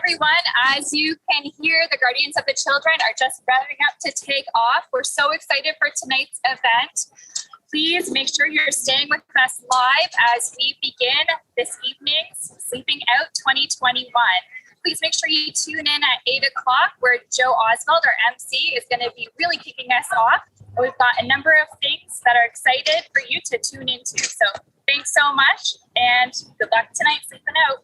everyone. As you can hear, the Guardians of the Children are just revving up to take off. We're so excited for tonight's event. Please make sure you're staying with us live as we begin this evening's Sleeping Out 2021. Please make sure you tune in at 8 o'clock where Joe Oswald, our MC, is going to be really kicking us off. And we've got a number of things that are excited for you to tune into. So thanks so much and good luck tonight sleeping out.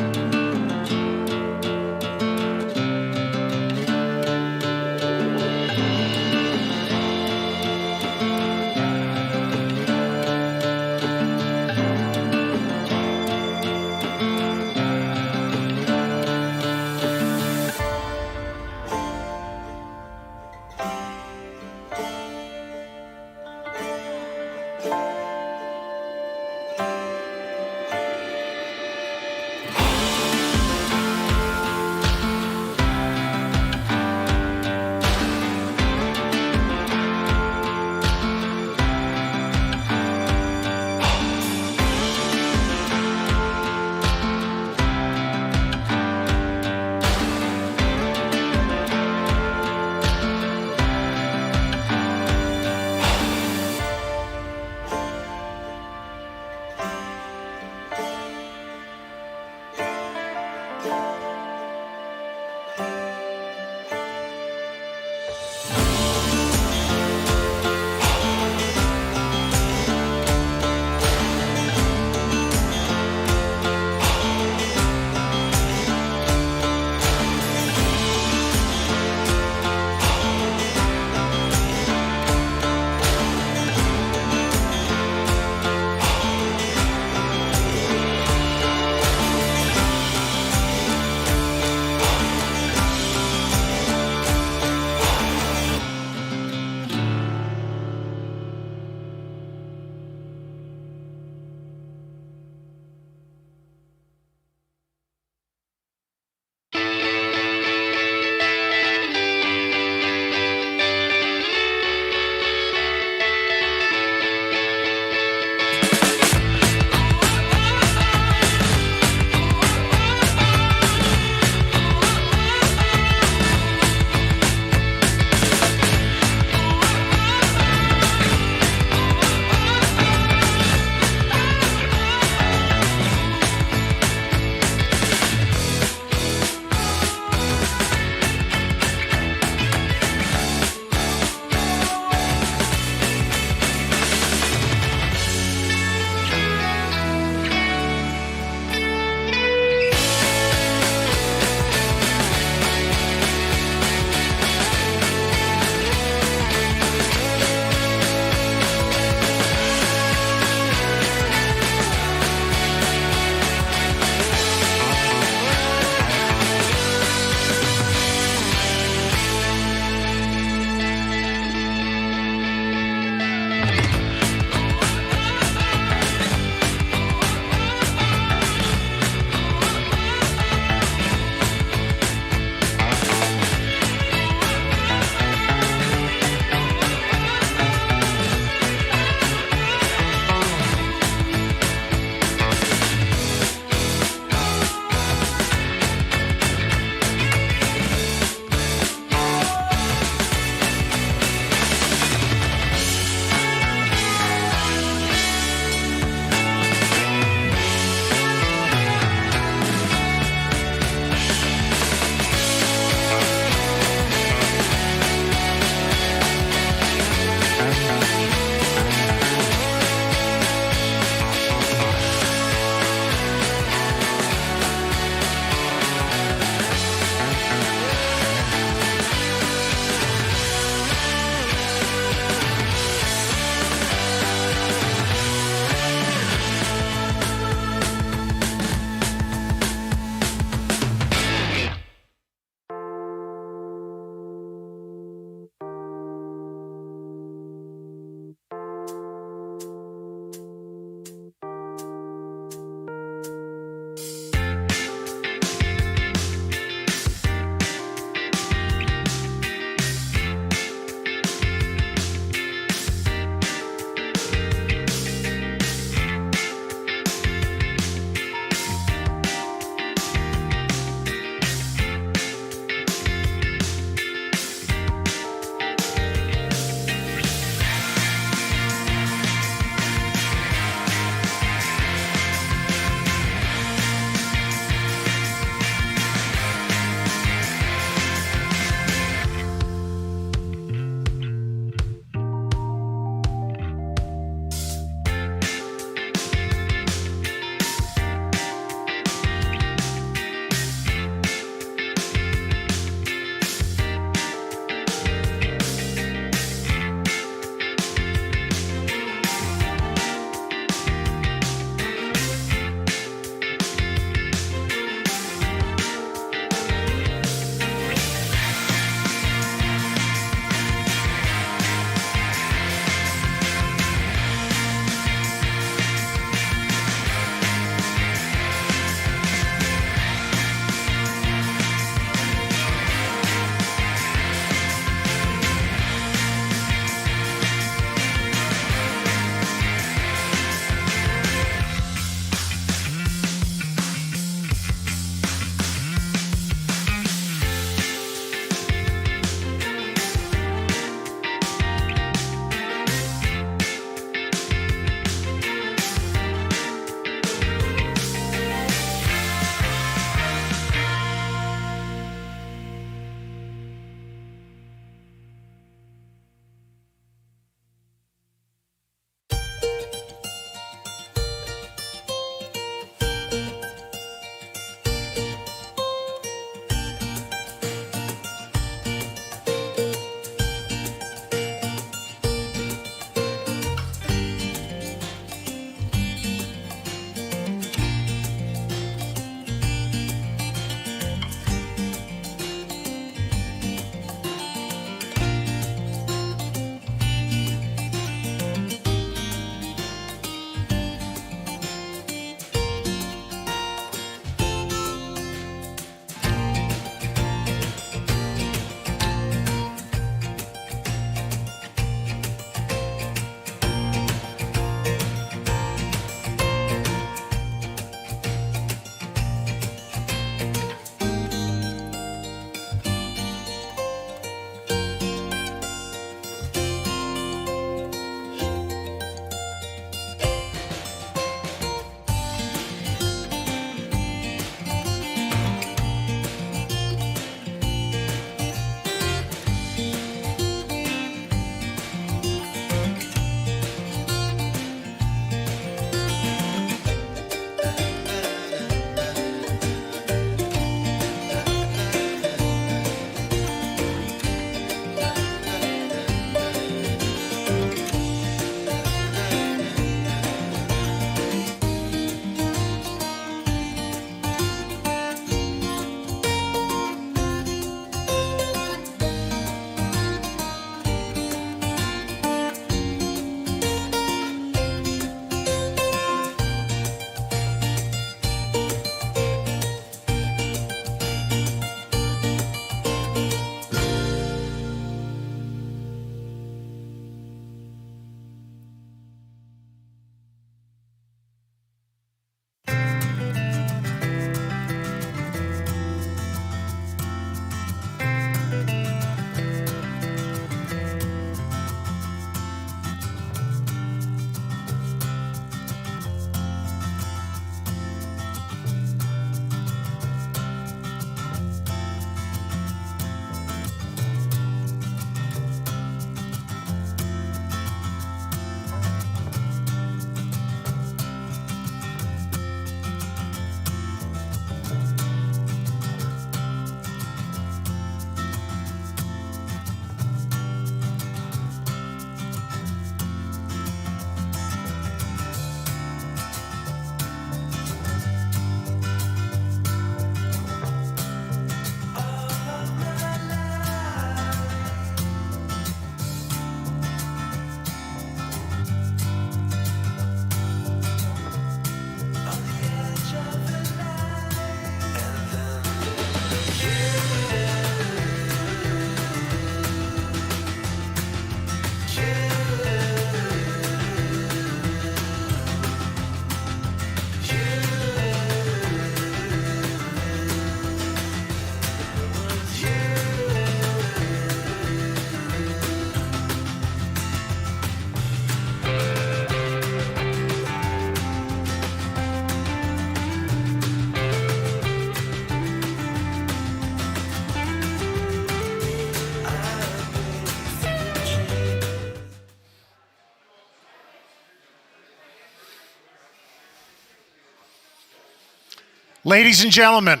Ladies and gentlemen,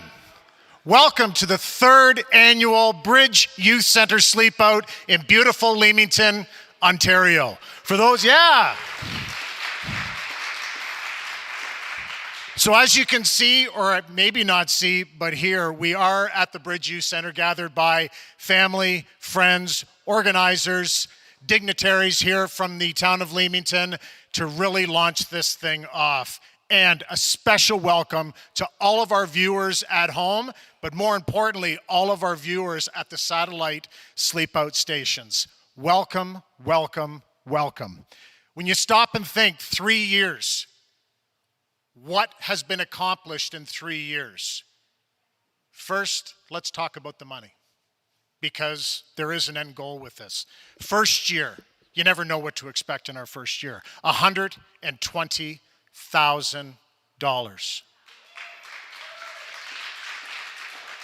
welcome to the third annual Bridge Youth Center Sleepout in beautiful Leamington, Ontario. For those, So as you can see, or maybe not see, but hear, we are at the Bridge Youth Center gathered by family, friends, organizers, dignitaries here from the town of Leamington to really launch this thing off. And a special welcome to all of our viewers at home, but more importantly, all of our viewers at the satellite Sleepout stations. Welcome, welcome, welcome. When you stop and think 3 years, what has been accomplished in 3 years? First, let's talk about the money, because there is an end goal with this. First year, you never know what to expect in our first year. $120,000.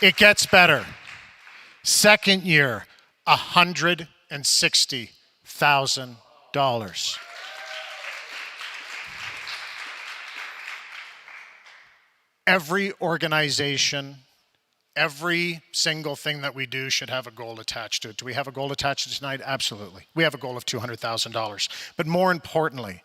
It gets better. Second year, $160,000. Every organization, every single thing that we do should have a goal attached to it. Do we have a goal attached to it tonight? Absolutely. We have a goal of $200,000. But more importantly,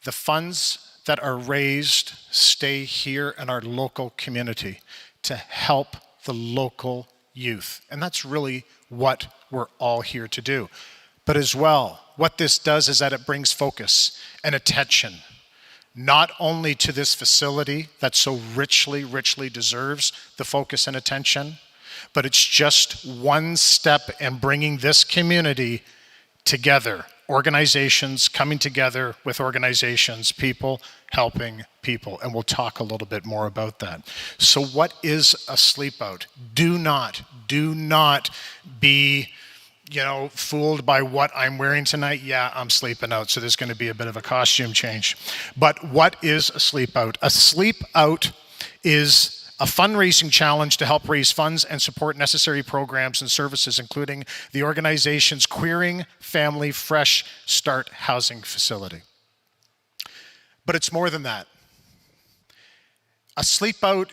the funds that are raised stay here in our local community to help the local youth. And that's really what we're all here to do. But as well, what this does is that it brings focus and attention, not only to this facility that so richly deserves the focus and attention, but it's just one step in bringing this community together. Organizations coming together with organizations, people helping people, and we'll talk a little bit more about that. So what is a sleepout? Do not be fooled by what I'm wearing tonight. Yeah, I'm sleeping out, so there's going to be a bit of a costume change. But what is a sleepout? A sleepout is a fundraising challenge to help raise funds and support necessary programs and services, including the organization's Queering Family Fresh Start housing facility. But it's more than that. A sleepout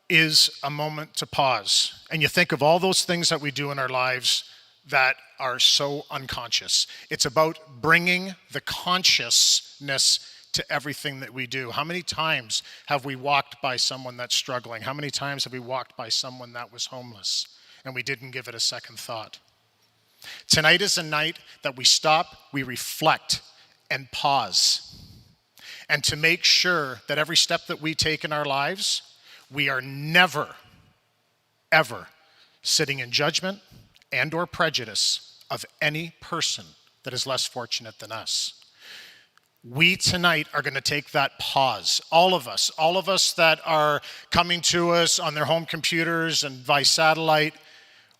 is a moment to pause, and you think of all those things that we do in our lives that are so unconscious. It's about bringing the consciousness to everything that we do. How many times have we walked by someone that's struggling? How many times have we walked by someone that was homeless and we didn't give it a second thought? Tonight is a night that we stop, we reflect, and pause. And to make sure that every step that we take in our lives, we are never, ever sitting in judgment and or prejudice of any person that is less fortunate than us. We tonight are going to take that pause. All of us that are coming to us on their home computers and by satellite,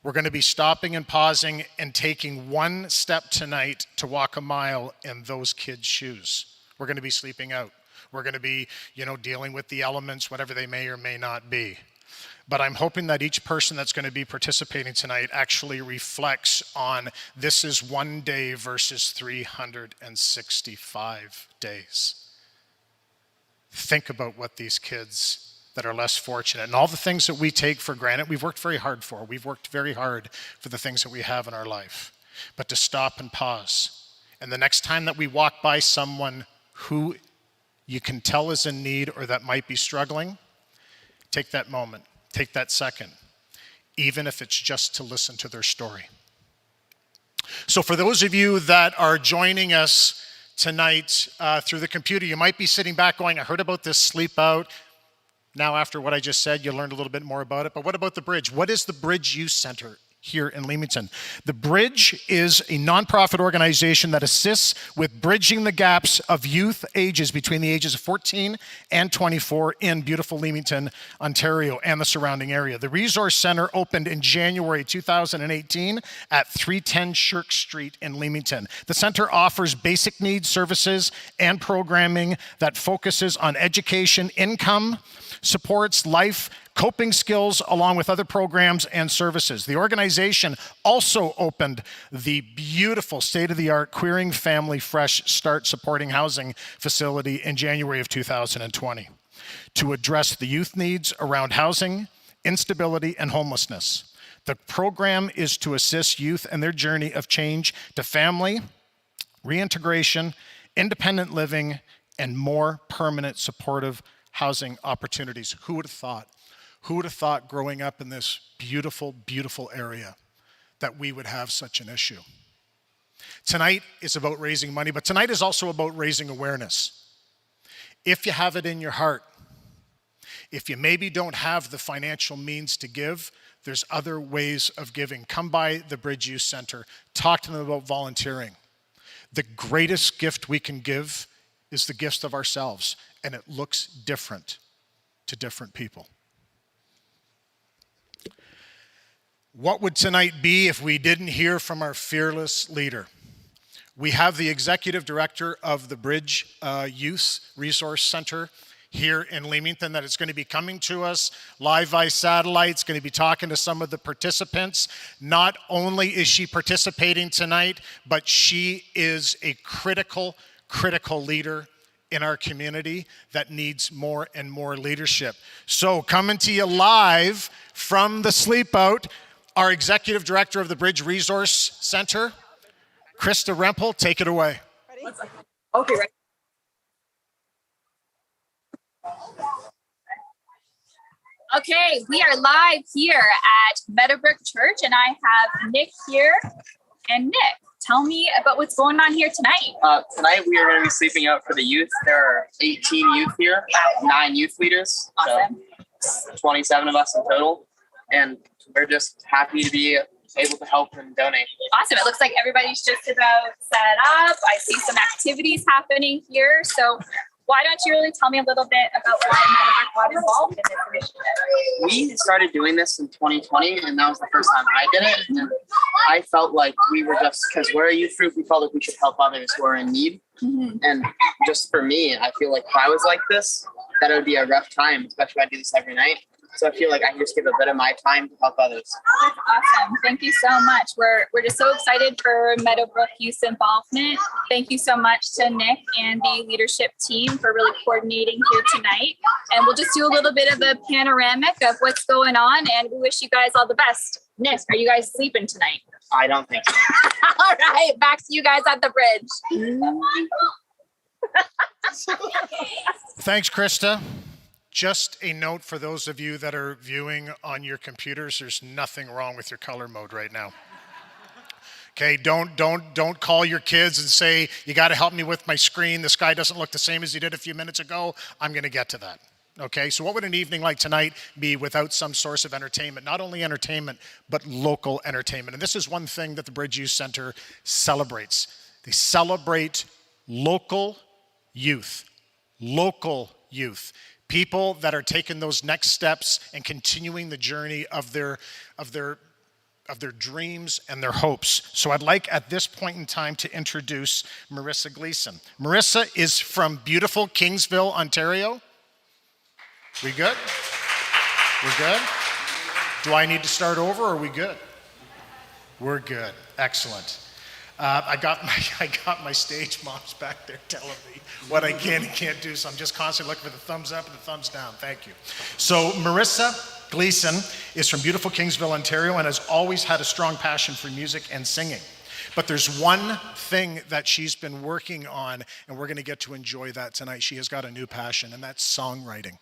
we're going to be stopping and pausing and taking one step tonight to walk a mile in those kids' shoes. We're going to be sleeping out. We're going to be, dealing with the elements, whatever they may or may not be. But I'm hoping that each person that's going to be participating tonight actually reflects on this is one day versus 365 days. Think about what these kids that are less fortunate and all the things that we take for granted, we've worked very hard for. We've worked very hard for the things that we have in our life. But to stop and pause. And the next time that we walk by someone who you can tell is in need or that might be struggling, take that moment. Take that second, even if it's just to listen to their story. So for those of you that are joining us tonight through the computer, you might be sitting back going, I heard about this sleep out. Now after what I just said, you learned a little bit more about it. But what about the Bridge? What is the Bridge Youth Center here in Leamington? The Bridge is a nonprofit organization that assists with bridging the gaps of youth ages between the ages of 14 and 24 in beautiful Leamington, Ontario, and the surrounding area. The Resource Center opened in January 2018 at 310 Shirk Street in Leamington. The center offers basic needs services and programming that focuses on education, income, supports life, coping skills, along with other programs and services. The organization also opened the beautiful state-of-the-art Queering Family Fresh Start supporting housing facility in January of 2020. to address the youth needs around housing, instability, and homelessness. The program is to assist youth in their journey of change to family, reintegration, independent living, and more permanent supportive housing opportunities. Who would have thought? Who would have thought growing up in this beautiful, beautiful area that we would have such an issue? Tonight is about raising money, but tonight is also about raising awareness. If you have it in your heart, if you maybe don't have the financial means to give, there's other ways of giving. Come by the Bridge Youth Center. Talk to them about volunteering. The greatest gift we can give is the gift of ourselves, and it looks different to different people. What would tonight be if we didn't hear from our fearless leader? We have the executive director of the Bridge Youth Resource Center here in Leamington that is going to be coming to us live via satellite. It's going to be talking to some of the participants. Not only is she participating tonight, but she is a critical leader in our community that needs more and more leadership. So coming to you live from the Sleepout, our executive director of the Bridge Resource Center, Krista Rempel, take it away. Ready? Okay, ready. Okay, we are live here at Meadowbrook Church, and I have Nick here. And Nick, tell me about what's going on here tonight. Tonight we are going to be sleeping out for the youth. There are 18 youth here, 9 youth leaders, Awesome. so 27 of us in total, and we're just happy to be able to help and donate. Awesome. It looks like everybody's just about set up. I see some activities happening here. So why don't you really tell me a little bit about why Meadowbrook got involved in this initiative? We started doing this in 2020, and that was the first time I did it. And I felt like we were just, because we're a youth group, we felt like we should help others who are in need. Mm-hmm. And just for me, I feel like if I was like this, that it would be a rough time, especially if I do this every night. So I feel like I can just give a bit of my time to help others. That's awesome. Thank you so much. We're just so excited for Meadowbrook Youth involvement. Thank you so much to Nick and the leadership team for really coordinating here tonight. And we'll just do a little bit of a panoramic of what's going on, and we wish you guys all the best. Nick, are you guys sleeping tonight? I don't think so. All right, back to you guys at the bridge. Thanks, Krista. Just a note for those of you that are viewing on your computers, there's nothing wrong with your color mode right now. Okay, don't call your kids and say, you got to help me with my screen. The sky doesn't look the same as he did a few minutes ago. I'm going to get to that. Okay, so what would an evening like tonight be without some source of entertainment? Not only entertainment, but local entertainment. And this is one thing that the Bridge Youth Center celebrates. They celebrate local youth. Local youth. People that are taking those next steps and continuing the journey of their dreams and their hopes. So I'd like at this point in time to introduce Marissa Gleason. Marissa is from beautiful Kingsville, Ontario. We good? We're good? Do I need to start over or are we good? We're good. Excellent. I got my stage moms back there telling me what I can and can't do, so I'm just constantly looking for the thumbs up and the thumbs down. Thank you. So Marissa Gleason is from beautiful Kingsville, Ontario, and has always had a strong passion for music and singing. But there's one thing that she's been working on, and we're going to get to enjoy that tonight. She has got a new passion, and that's songwriting.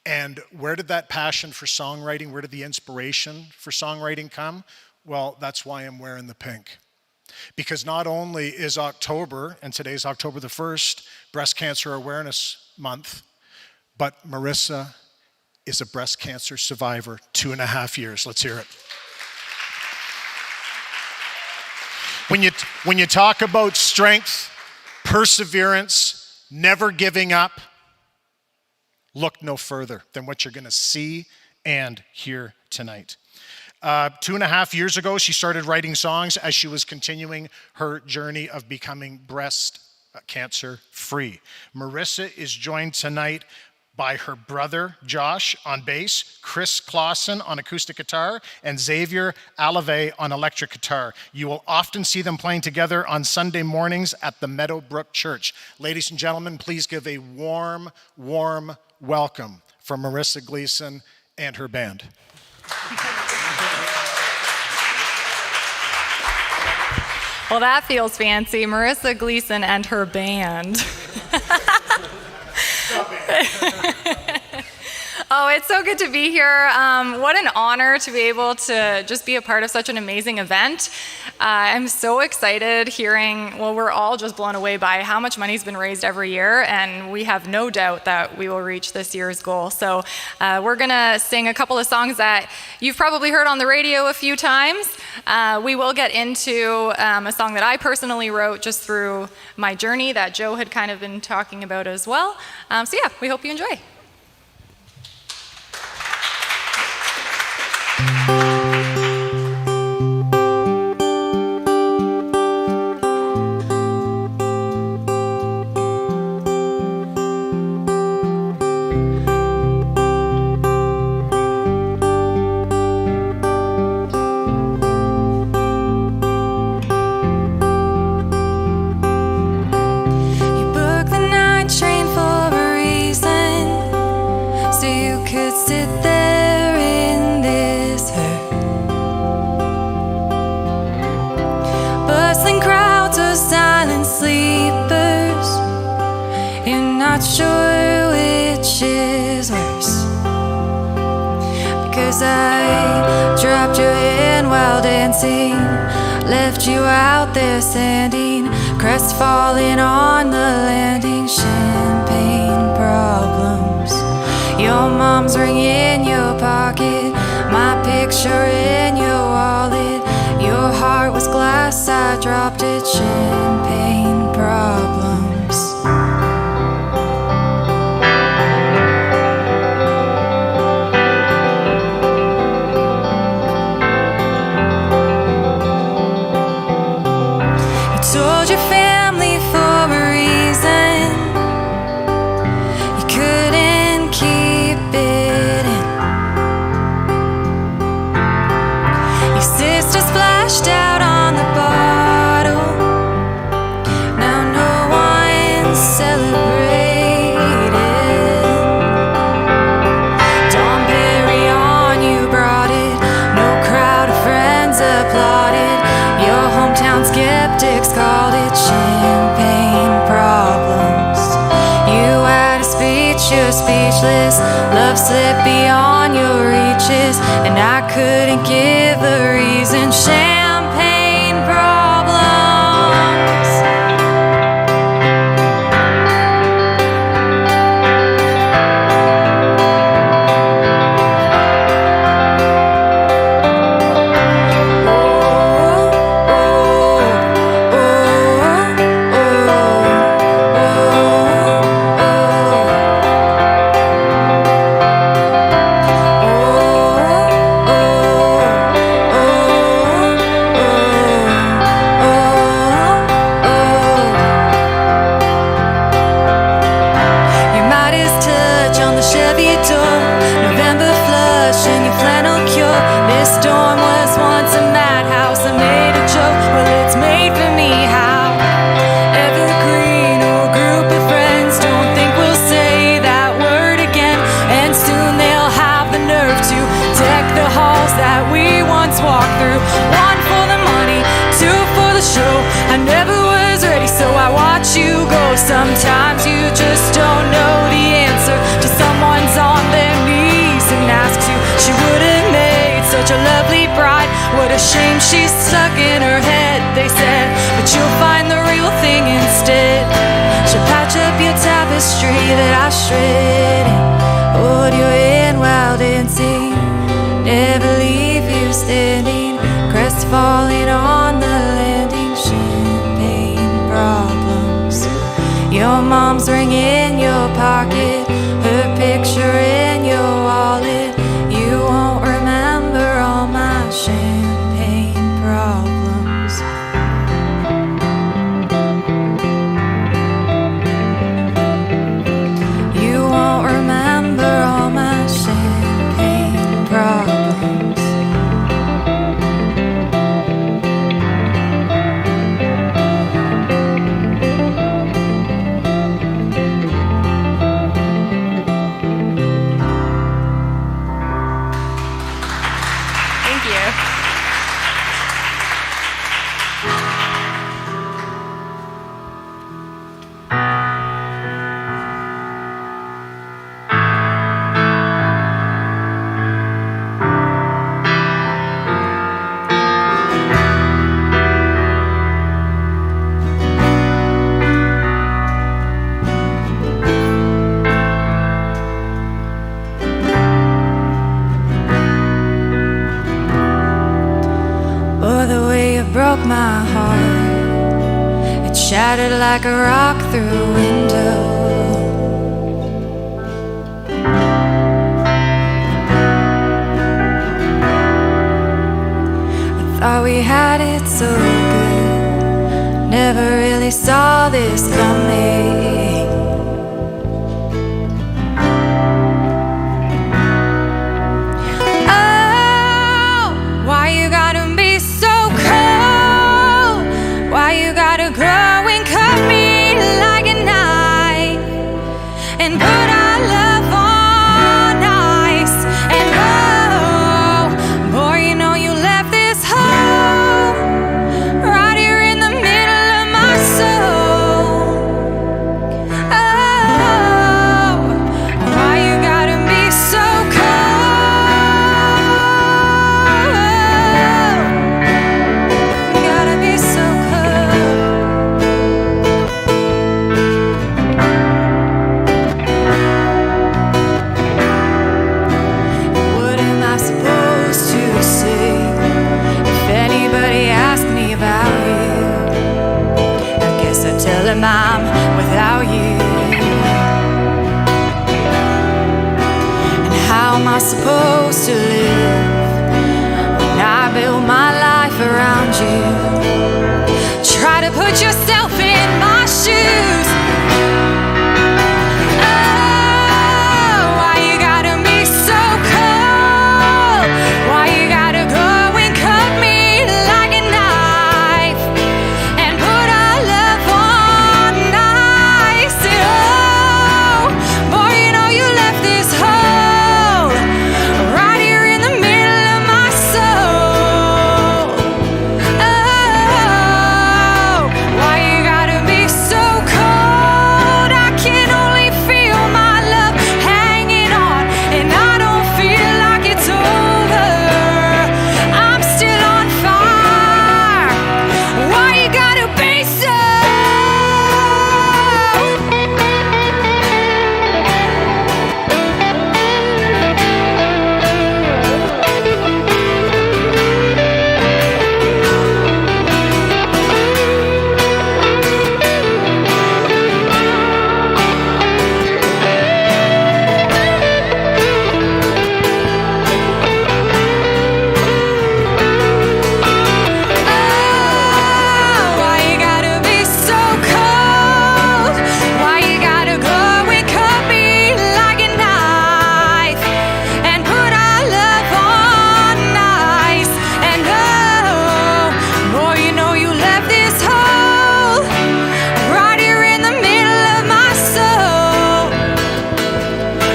And where did that passion for songwriting, where did the inspiration for songwriting come? Well, that's why I'm wearing the pink. Because not only is October, and today's October the 1st, Breast Cancer Awareness Month, but Marissa is a breast cancer survivor, 2.5 years. Let's hear it. When you talk about strength, perseverance, never giving up, look no further than what you're going to see and hear tonight. 2.5 years ago, she started writing songs as she was continuing her journey of becoming breast cancer free. Marissa is joined tonight by her brother, Josh, on bass, Chris Clausen on acoustic guitar, and Xavier Alave on electric guitar. You will often see them playing together on Sunday mornings at the Meadowbrook Church. Ladies and gentlemen, please give a warm, warm welcome for Marissa Gleason and her band. Well, that feels fancy. Marissa Gleason and her band. Oh, it's so good to be here. What an honor to be able to just be a part of such an amazing event. I'm so excited hearing, well, we're all just blown away by how much money's been raised every year, and we have no doubt that we will reach this year's goal. So we're gonna sing a couple of songs that you've probably heard on the radio a few times. We will get into a song that I personally wrote just through my journey that Joe had kind of been talking about as well. So yeah, we hope you enjoy. Sure which is worse, because I dropped you in while dancing, left you out there standing, crestfallen on the landing. Champagne problems, your mom's ring in your pocket, my picture in your wallet, your heart was glass, I dropped it. Champagne problems. Told your family for a reason, you couldn't keep it in. Your sister splashed out on the bottle, now no one's celebrating. Dom Perignon, you brought it, no crowd of friends applauded. Your hometown skeptics called it champagne problems. You had a speech, you're speechless. Love slipped beyond your reaches, and I couldn't give a reason. Champagne problems. Sometimes you just don't know the answer till someone's on their knees and asks you. She would have made such a lovely bride. What a shame she's stuck in her head, they said. But you'll find the real thing instead. She'll patch up your tapestry that I shredded, hold you in while dancing, never leave you standing, crestfallen on the landing. Champagne problems. Your mom's ring in your pocket, her picture in your wallet. You won't remember all my champagne problems. You won't remember broke my heart. It shattered like a rock through a window. I thought we had it so good, never really saw this coming. Oh, why you gotta be so cold? Why you gotta go and cut me like a knife and put our love on ice? And oh, boy, you know you left this hole right here in the middle of my soul. Oh, why you gotta be so cold? You gotta be so cold. What am I supposed to say if anybody asks me about you? I guess I tell them I'm without you. And how am I supposed to live when I build my life around you? Try to put yourself in my shoes. Oh, why you gotta be so cold? Why you gotta go and cut me like a knife and put our love on ice? Oh, boy, you know you left this hole right here in the middle of my soul. Oh, why you gotta be so cold? I can only feel my love hanging on, and I don't feel like it's over. I'm still on fire. Why you gotta be so? Oh, why you gotta be so cold? Why you gotta go and cut me like a knife and put our love on ice? And oh, boy, you know you left this hole right here in the middle of my soul.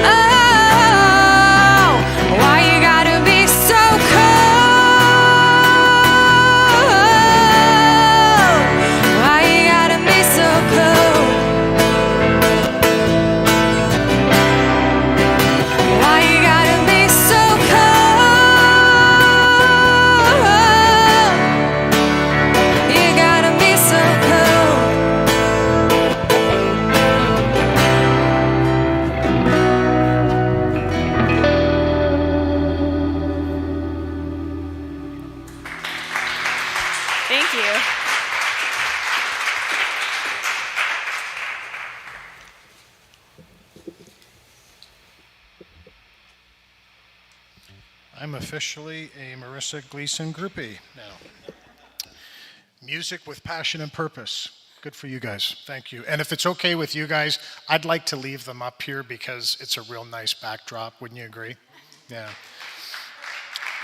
Oh, why you gotta be so cold? Why you gotta be so cold? Why you gotta be so cold? You gotta be so cold. Thank you. I'm officially a Marissa Gleason groupie now. Music with passion and purpose. Good for you guys. Thank you. And if it's okay with you guys, I'd like to leave them up here because it's a real nice backdrop. Wouldn't you agree? Yeah.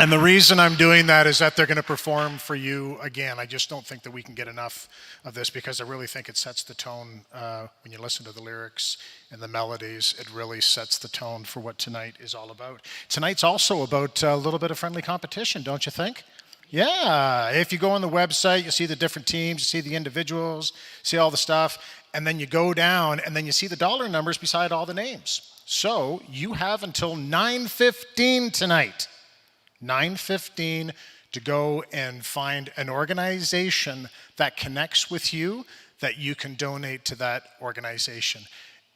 And the reason I'm doing that is that they're going to perform for you again. I just don't think that we can get enough of this because I really think it sets the tone when you listen to the lyrics and the melodies. It really sets the tone for what tonight is all about. Tonight's also about a little bit of friendly competition, don't you think? Yeah. If you go on the website, you see the different teams, you see the individuals, see all the stuff, and then you go down and then you see the dollar numbers beside all the names. So you have until 9:15 tonight. 9:15 to go and find an organization that connects with you, that you can donate to that organization.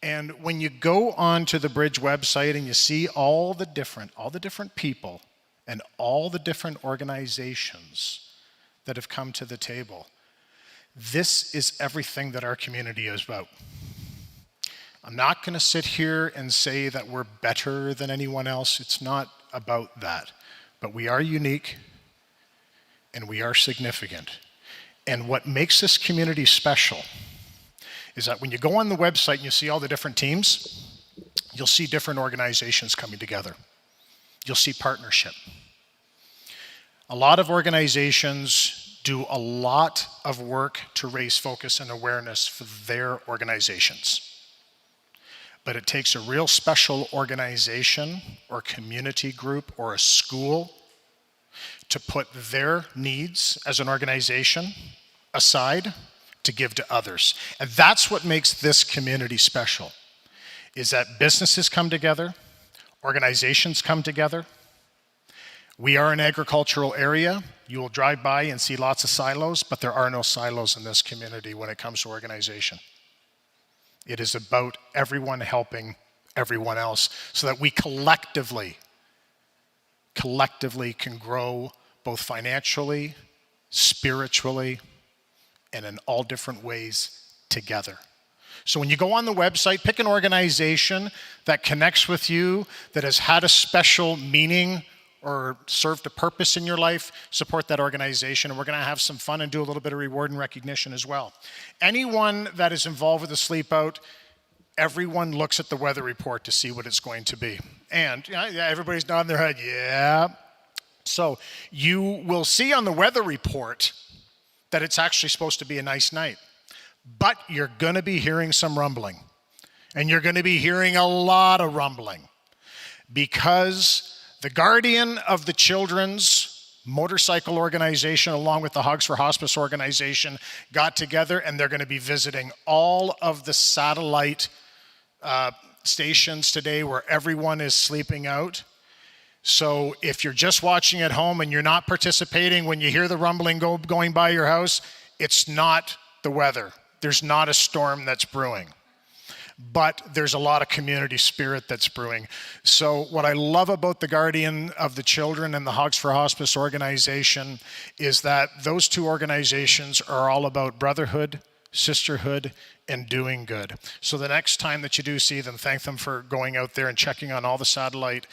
And when you go onto the Bridge website and you see all the different people and all the different organizations that have come to the table. This is everything that our community is about. I'm not going to sit here and say that we're better than anyone else. It's not about that. But we are unique and we are significant. And what makes this community special is that when you go on the website and you see all the different teams, you'll see different organizations coming together. You'll see partnership. A lot of organizations do a lot of work to raise focus and awareness for their organizations. But it takes a real special organization or community group or a school to put their needs as an organization aside to give to others. And that's what makes this community special, is that businesses come together, organizations come together. We are an agricultural area. You will drive by and see lots of silos, but there are no silos in this community when it comes to organization. It is about everyone helping everyone else so that we collectively can grow both financially, spiritually, and in all different ways together. So when you go on the website, pick an organization that connects with you, that has had a special meaning or served a purpose in your life, support that organization, and we're going to have some fun and do a little bit of reward and recognition as well. Anyone that is involved with the Sleepout, everyone looks at the weather report to see what it's going to be. And everybody's nodding their head, yeah. So you will see on the weather report that it's actually supposed to be a nice night. But you're going to be hearing some rumbling. And you're going to be hearing a lot of rumbling. Because the guardian of the children's motorcycle organization, along with the Hogs for Hospice organization, got together, and they're going to be visiting all of the satellite stations today where everyone is sleeping out. So if you're just watching at home and you're not participating, when you hear the rumbling going by your house, it's not the weather. There's not a storm that's brewing. But there's a lot of community spirit that's brewing. So what I love about the Guardian of the Children and the Hogs for Hospice organization is that those two organizations are all about brotherhood, sisterhood, and doing good. So the next time that you do see them, thank them for going out there and checking on all the satellite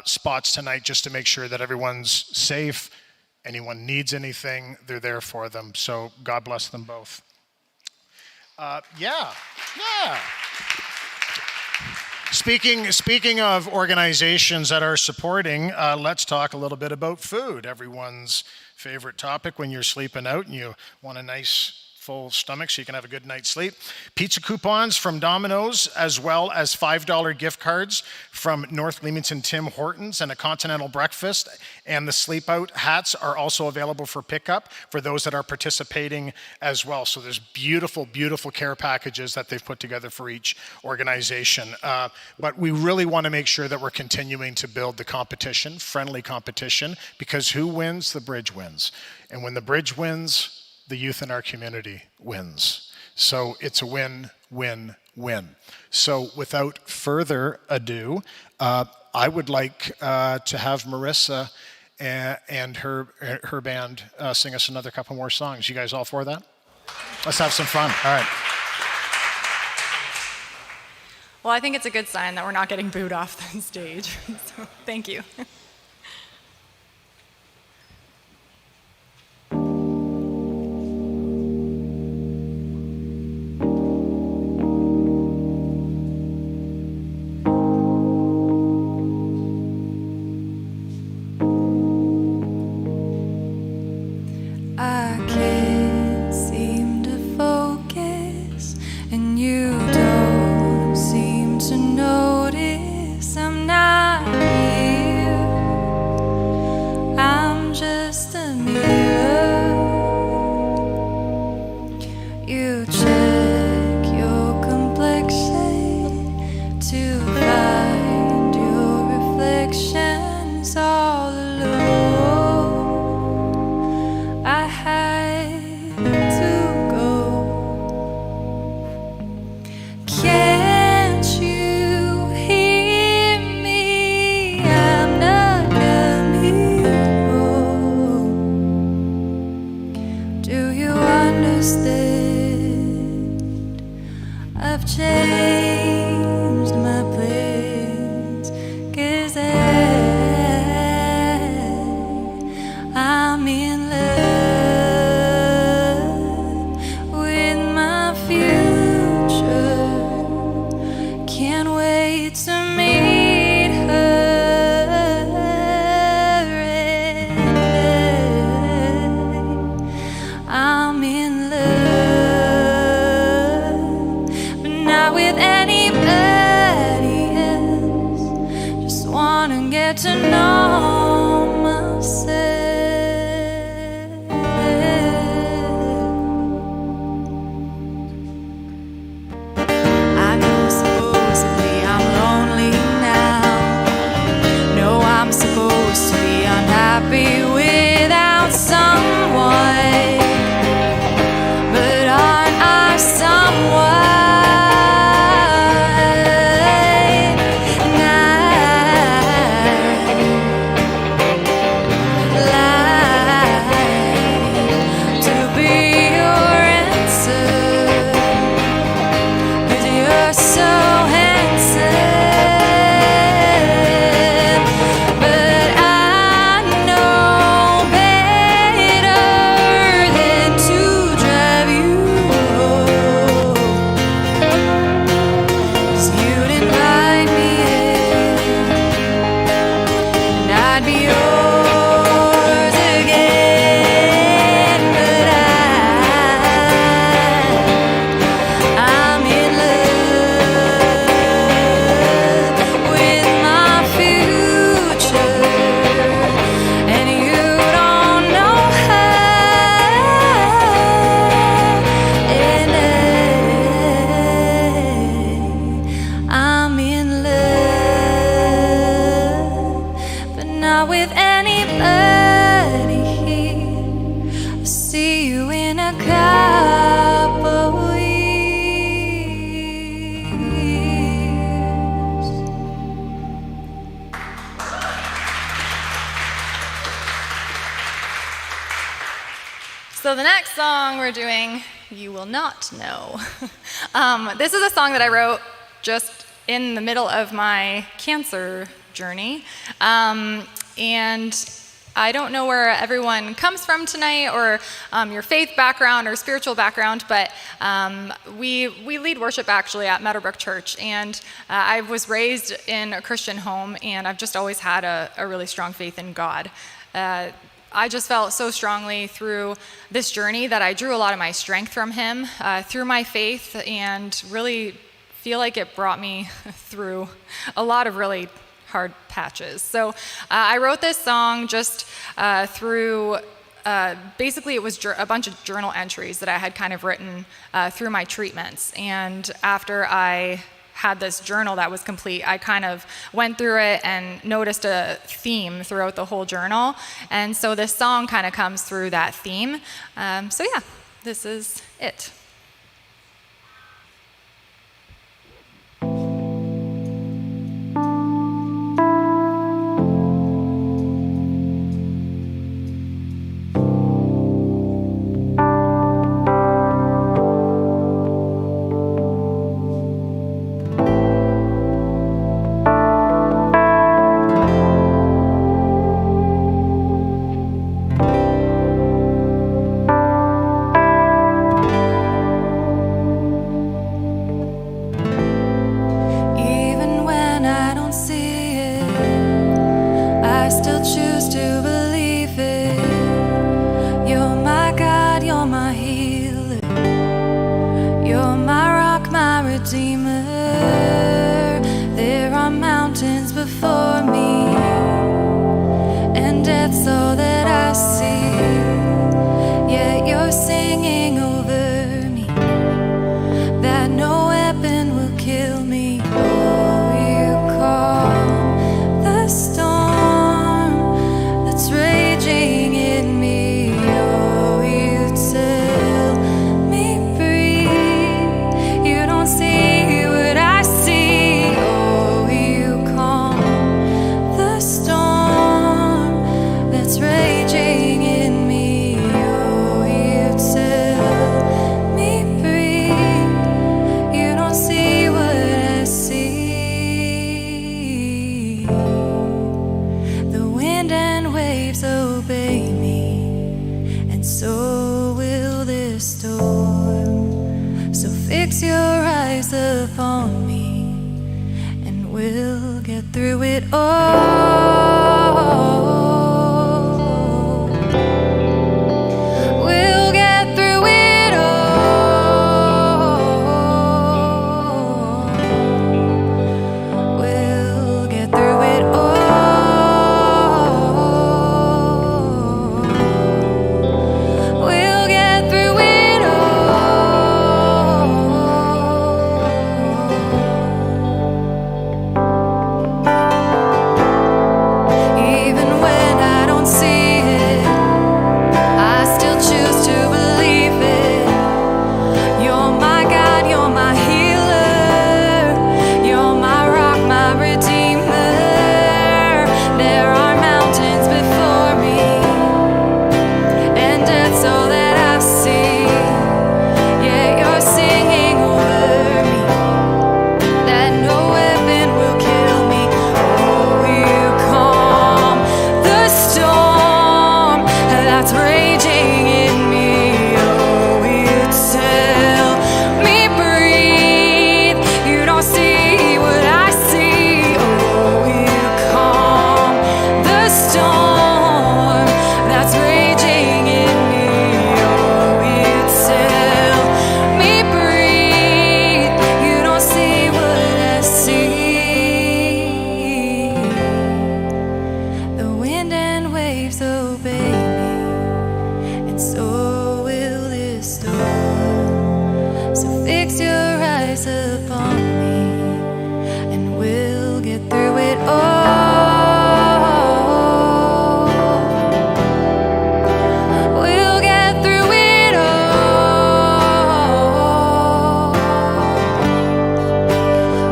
spots tonight just to make sure that everyone's safe. Anyone needs anything, they're there for them. So God bless them both. Yeah. Speaking of organizations that are supporting, let's talk a little bit about food. Everyone's favorite topic when you're sleeping out and you want a nice full stomach so you can have a good night's sleep. Pizza coupons from Domino's, as well as $5 gift cards from North Leamington Tim Hortons and a continental breakfast. And the Sleepout hats are also available for pickup for those that are participating as well. So there's beautiful, beautiful care packages that they've put together for each organization. But we really want to make sure that we're continuing to build the competition, friendly competition, because who wins? The bridge wins. And when the bridge wins, the youth in our community wins. So it's a win, win, win. So without further ado, I would like to have Marissa and her band sing us another couple more songs. You guys all for that? Let's have some fun. All right. Well, I think it's a good sign that we're not getting booed off the stage. So thank you. I had noticed that I've changed my plans, 'cause I'm in love with my future. Can't wait to meet her. I'm in love, but not with anybody else. Just wanna get to know myself. I know supposedly I'm lonely now. No, I'm supposed to be unhappy without someone. But aren't I someone? And I'd like to be your answer, 'cause you're so handsome. But I know better than to drive you home, 'cause you'd invite me in, and I'd be yours again. But I'm in love with my future, and you don't know how. And I'm in love, but not with anybody here. I'll see you in a couple years. So the next song we're doing, you will not know. This is a song that I wrote just in the middle of my cancer journey. And I don't know where everyone comes from tonight, or your faith background or spiritual background, but we lead worship actually at Meadowbrook Church, and I was raised in a Christian home, and I've just always had a really strong faith in God. I just felt so strongly through this journey that I drew a lot of my strength from Him through my faith, and really feel like it brought me through a lot of really hard patches. So I wrote this song just through, basically it was a bunch of journal entries that I had kind of written through my treatments. And after I had this journal that was complete, I kind of went through it and noticed a theme throughout the whole journal. And so this song kind of comes through that theme. So yeah, this is it. this storm. So fix your eyes upon me, and we'll get through it all. We'll get through it all. We'll get through it all. We'll get through it all. Even when I don't see it, I still choose to believe it. You're my God, you're my healer, you're my rock, my redeemer. There are mountains before me, and that's all that I see. Yeah, you're singing over me, that no weapon will kill me. Oh, you calm the storm that's raging in me. Oh, you tell me breathe. You don't see what I see. Oh, you calm the storm that's raging in me. Oh, you tell me breathe. You don't see what I see. The wind and waves obey me, and so will this storm. So fix your eyes upon me, and we'll get through it all. We'll get through it all.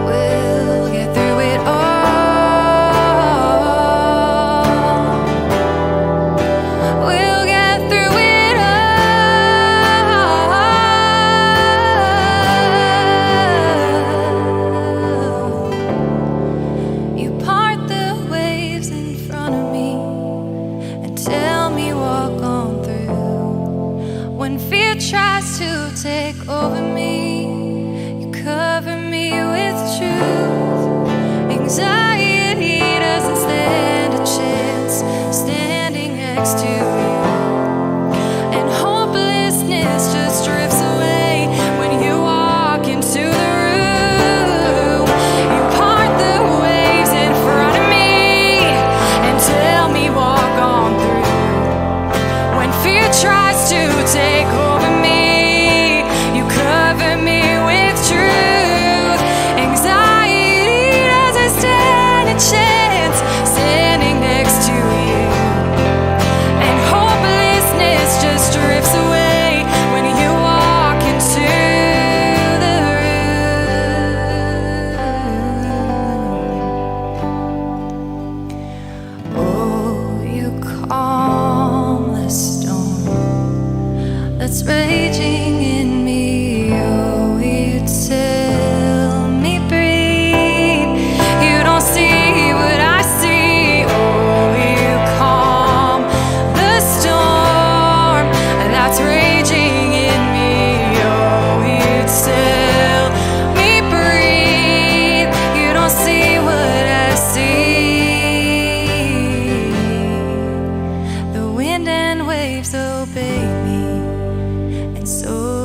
We'll get through it all. We'll get through it all. You part the waves in front of me and tell me walk on through. When fear tries to take over me, you cover me with truth. Anxiety doesn't stand a chance standing next to you, and hopelessness just drifts away when you walk into the room. You part the waves in front of me and tell me walk on through. When fear tries to take over me, you cover me with truth. Anxiety doesn't stand a chance standing next to you, and hopelessness just drifts away when you walk into the room. Oh, you calm the storm that's raging in me. Oh, you tell me breathe. You don't see what I see. Oh, you calm the storm that's raging in me. Oh, you tell me breathe. You don't see what I see. The wind and waves obey me, and so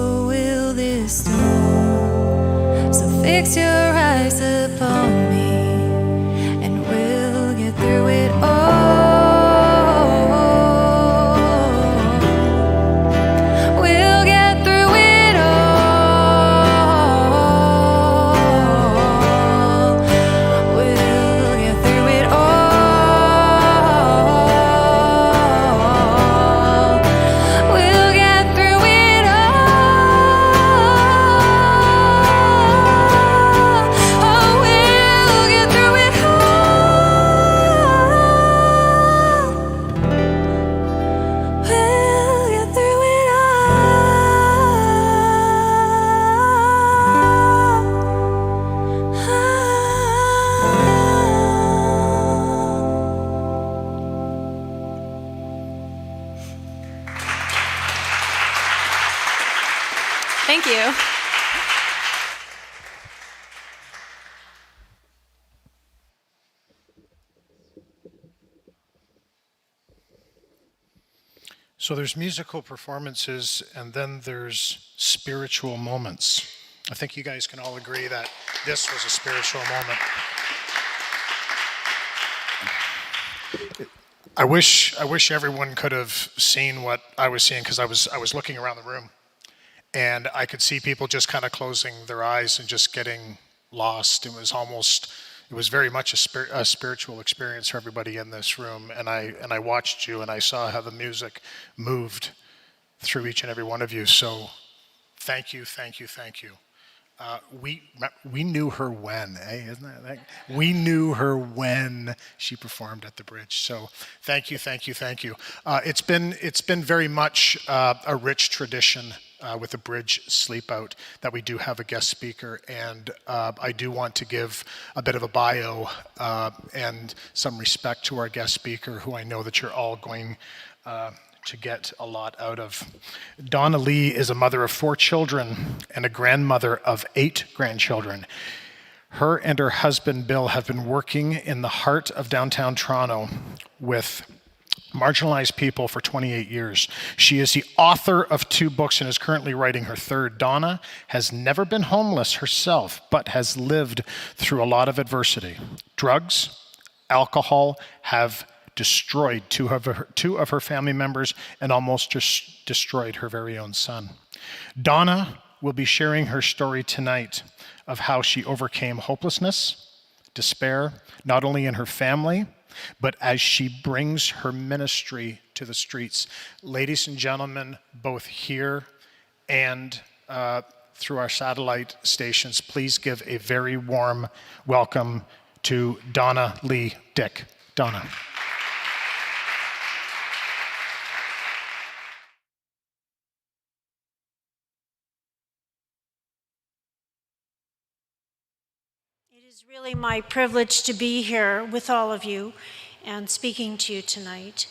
Thank you. So there's musical performances, and then there's spiritual moments. I think you guys can all agree that this was a spiritual moment. I wish everyone could have seen what I was seeing, because I was looking around the room, and I could see people just kind of closing their eyes and just getting lost. It was very much a spiritual experience for everybody in this room. And I watched you, and I saw how the music moved through each and every one of you. So thank you. We knew her when, isn't that? We knew her when she performed at the Bridge. So thank you. It's been very much a rich tradition with the Bridge Sleepout that we do have a guest speaker, and I do want to give a bit of a bio and some respect to our guest speaker, who I know that you're all going to get a lot out of. Donna Lee is a mother of 4 children and a grandmother of 8 grandchildren. Her and her husband, Bill, have been working in the heart of downtown Toronto with marginalized people for 28 years. She is the author of 2 books and is currently writing her 3rd. Donna has never been homeless herself, but has lived through a lot of adversity. Drugs, alcohol have destroyed two of her family members and almost just destroyed her very own son. Donna will be sharing her story tonight of how she overcame hopelessness, despair, not only in her family, but as she brings her ministry to the streets. Ladies and gentlemen, both here and through our satellite stations, please give a very warm welcome to Donna Lee Dick. Donna. It is really my privilege to be here with all of you and speaking to you tonight.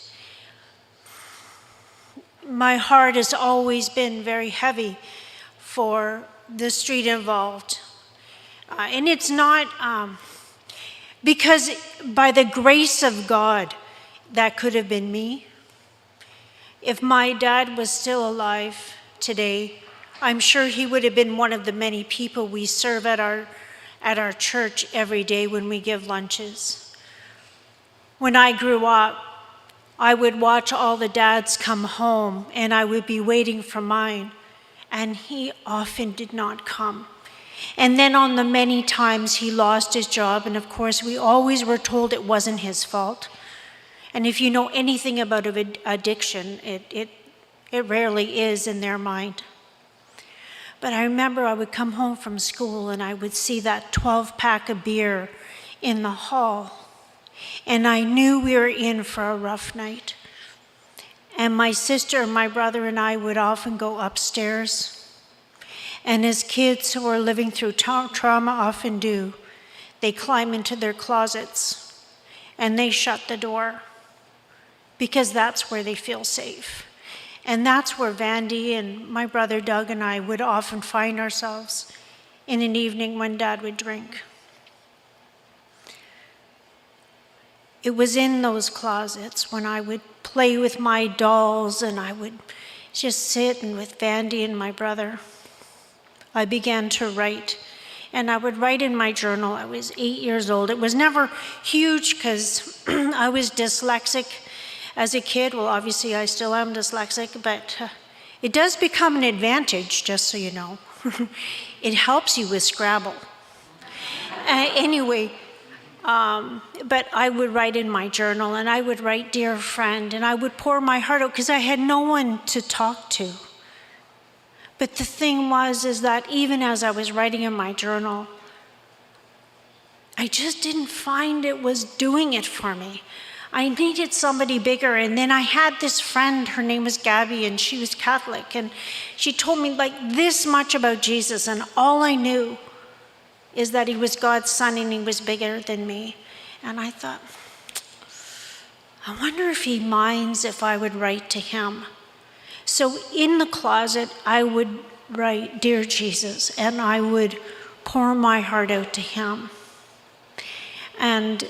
My heart has always been very heavy for the street involved. And it's not because by the grace of God, that could have been me. If my dad was still alive today, I'm sure he would have been one of the many people we serve at our church every day when we give lunches. When I grew up, I would watch all the dads come home, and I would be waiting for mine, and he often did not come. And then on the many times he lost his job, and of course we always were told it wasn't his fault. And if you know anything about addiction, it rarely is in their mind. But I remember I would come home from school and I would see that 12-pack of beer in the hall. And I knew we were in for a rough night. And my sister and my brother and I would often go upstairs. And as kids who are living through trauma often do, they climb into their closets and they shut the door because that's where they feel safe. And that's where Vandy and my brother Doug and I would often find ourselves in an evening when Dad would drink. It was in those closets when I would play with my dolls and I would just sit and with Vandy and my brother. I began to write, and I would write in my journal. I was 8 years old. It was never huge because I was dyslexic as a kid. Well, obviously I still am dyslexic, but it does become an advantage, just so you know. It helps you with Scrabble. Anyway, but I would write in my journal, and I would write, "Dear friend," and I would pour my heart out because I had no one to talk to. But the thing is that even as I was writing in my journal, I just didn't find it was doing it for me. I needed somebody bigger. And then I had this friend, her name was Gabby, and she was Catholic. And she told me like this much about Jesus. And all I knew is that he was God's son and he was bigger than me. And I thought, I wonder if he minds if I would write to him. So in the closet, I would write, "Dear Jesus," and I would pour my heart out to him. And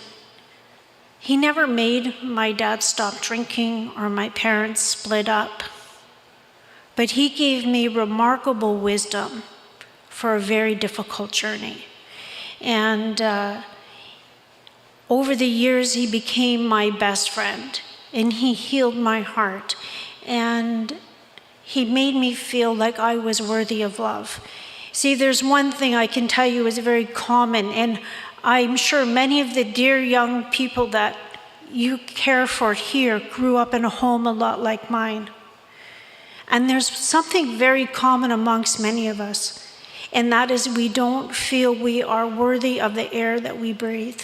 he never made my dad stop drinking or my parents split up. But he gave me remarkable wisdom for a very difficult journey. And over the years, he became my best friend, and he healed my heart. And he made me feel like I was worthy of love. See, there's one thing I can tell you is very common, and I'm sure many of the dear young people that you care for here grew up in a home a lot like mine. And there's something very common amongst many of us, and that is we don't feel we are worthy of the air that we breathe.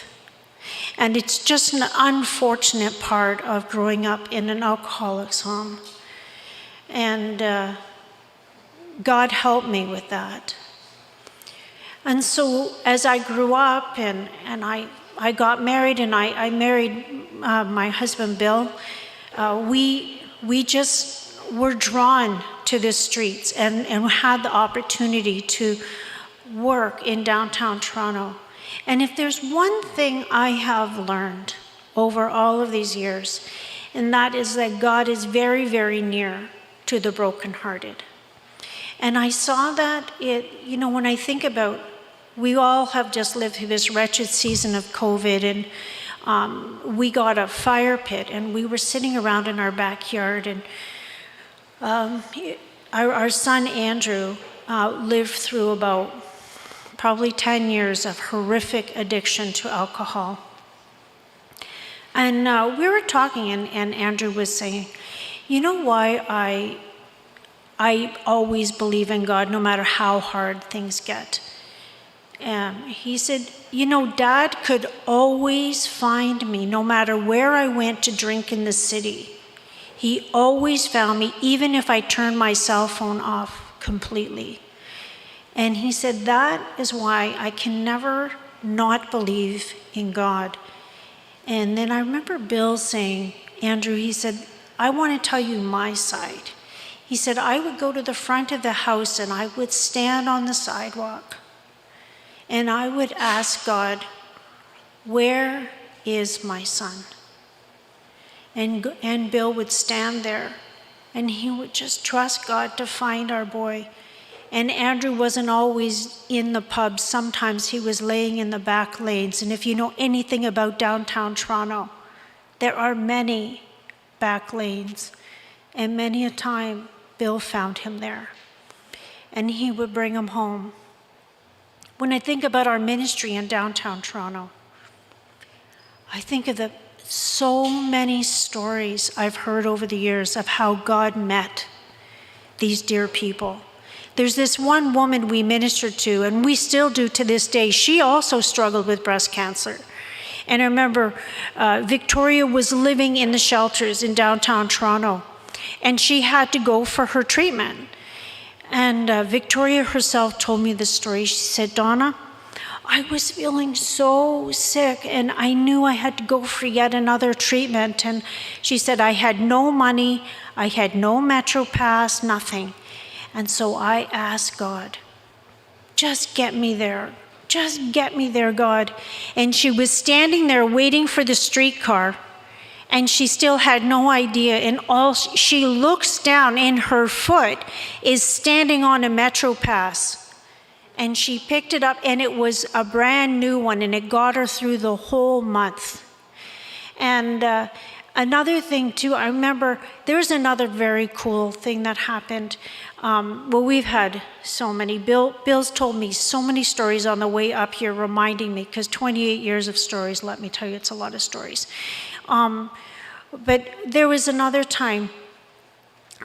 And it's just an unfortunate part of growing up in an alcoholic's home. And God helped me with that. And so as I grew up and I got married, and I married my husband, Bill, we just were drawn to the streets and had the opportunity to work in downtown Toronto. And if there's one thing I have learned over all of these years, and that is that God is very, very near to the brokenhearted. And I saw that when I think about, we all have just lived through this wretched season of COVID, and we got a fire pit, and we were sitting around in our backyard, and our son Andrew lived through about probably 10 years of horrific addiction to alcohol. And we were talking, and Andrew was saying, you know why I always believe in God no matter how hard things get? He said, Dad could always find me no matter where I went to drink in the city. He always found me, even if I turned my cell phone off completely. And he said, that is why I can never not believe in God. And then I remember Bill saying, Andrew, he said, I want to tell you my side. He said, I would go to the front of the house and I would stand on the sidewalk and I would ask God, where is my son? And Bill would stand there and he would just trust God to find our boy. And Andrew wasn't always in the pub. Sometimes he was laying in the back lanes. And if you know anything about downtown Toronto, there are many back lanes. And many a time, Bill found him there. And he would bring him home. When I think about our ministry in downtown Toronto, I think of the so many stories I've heard over the years of how God met these dear people. There's this one woman we ministered to, and we still do to this day. She also struggled with breast cancer. And I remember Victoria was living in the shelters in downtown Toronto, and she had to go for her treatment. And Victoria herself told me the story. She said, Donna, I was feeling so sick, and I knew I had to go for yet another treatment. And she said, I had no money, I had no Metro Pass, nothing. And so I asked God, just get me there. Just get me there, God. And she was standing there waiting for the streetcar, and she still had no idea. And all she looks down, and her foot is standing on a Metro Pass. And she picked it up, and it was a brand new one, and it got her through the whole month. And another thing too, I remember there's another very cool thing that happened. Well, we've had so many. Bill's told me so many stories on the way up here, reminding me, because 28 years of stories, let me tell you, it's a lot of stories. But there was another time,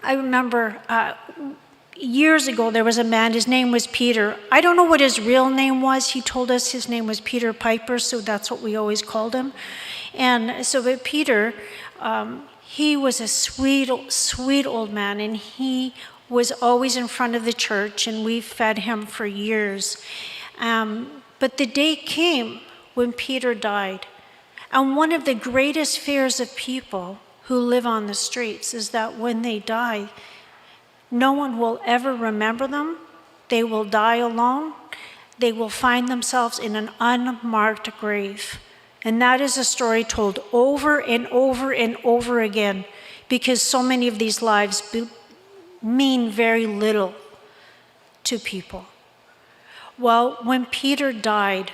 I remember years ago, there was a man, his name was Peter. I don't know what his real name was. He told us his name was Peter Piper, so that's what we always called him. And so but Peter, he was a sweet old man, and he was always in front of the church, and we fed him for years. But the day came when Peter died. And one of the greatest fears of people who live on the streets is that when they die, No one will ever remember them. They will die alone. They will find themselves in an unmarked grave. And that is a story told over and over and over again, because so many of these lives mean very little to people. Well, when Peter died,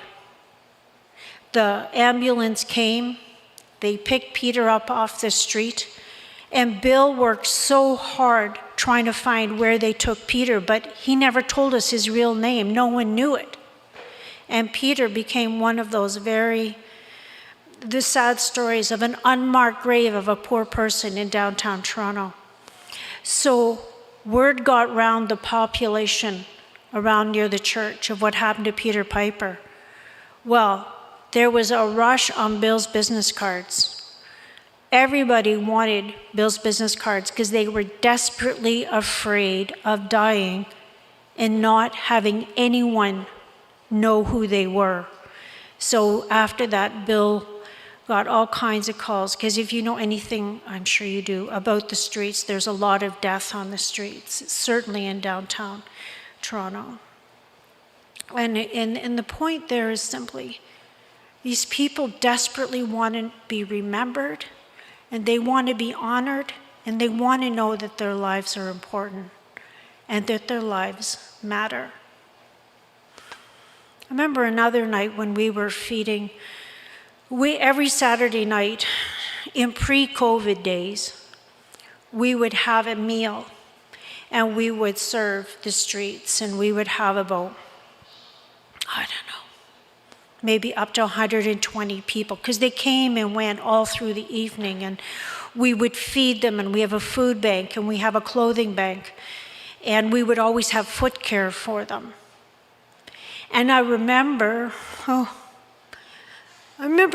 the ambulance came, they picked Peter up off the street, and Bill worked so hard trying to find where they took Peter, but he never told us his real name. No one knew it. And Peter became one of those the sad stories of an unmarked grave of a poor person in downtown Toronto. So word got round the population around near the church of what happened to Peter Piper. Well, there was a rush on Bill's business cards. Everybody wanted Bill's business cards because they were desperately afraid of dying and not having anyone know who they were. So after that, Bill got all kinds of calls, because if you know anything, I'm sure you do, about the streets, there's a lot of death on the streets, certainly in downtown Toronto. And the point there is simply, these people desperately want to be remembered, and they want to be honored, and they want to know that their lives are important and that their lives matter. I remember another night when we were feeding, every Saturday night in pre-COVID days, we would have a meal and we would serve the streets, and we would have about, I don't know, maybe up to 120 people, because they came and went all through the evening, and we would feed them, and we have a food bank and we have a clothing bank, and we would always have foot care for them. And I remember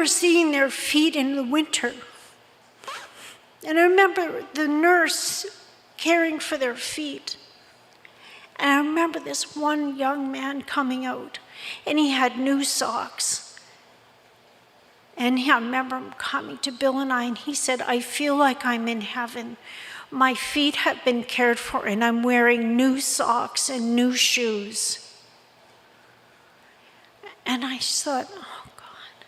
seeing their feet in the winter. And I remember the nurse caring for their feet. And I remember this one young man coming out, and he had new socks. And I remember him coming to Bill and I, and he said, "I feel like I'm in heaven. My feet have been cared for, and I'm wearing new socks and new shoes." And I thought, oh God,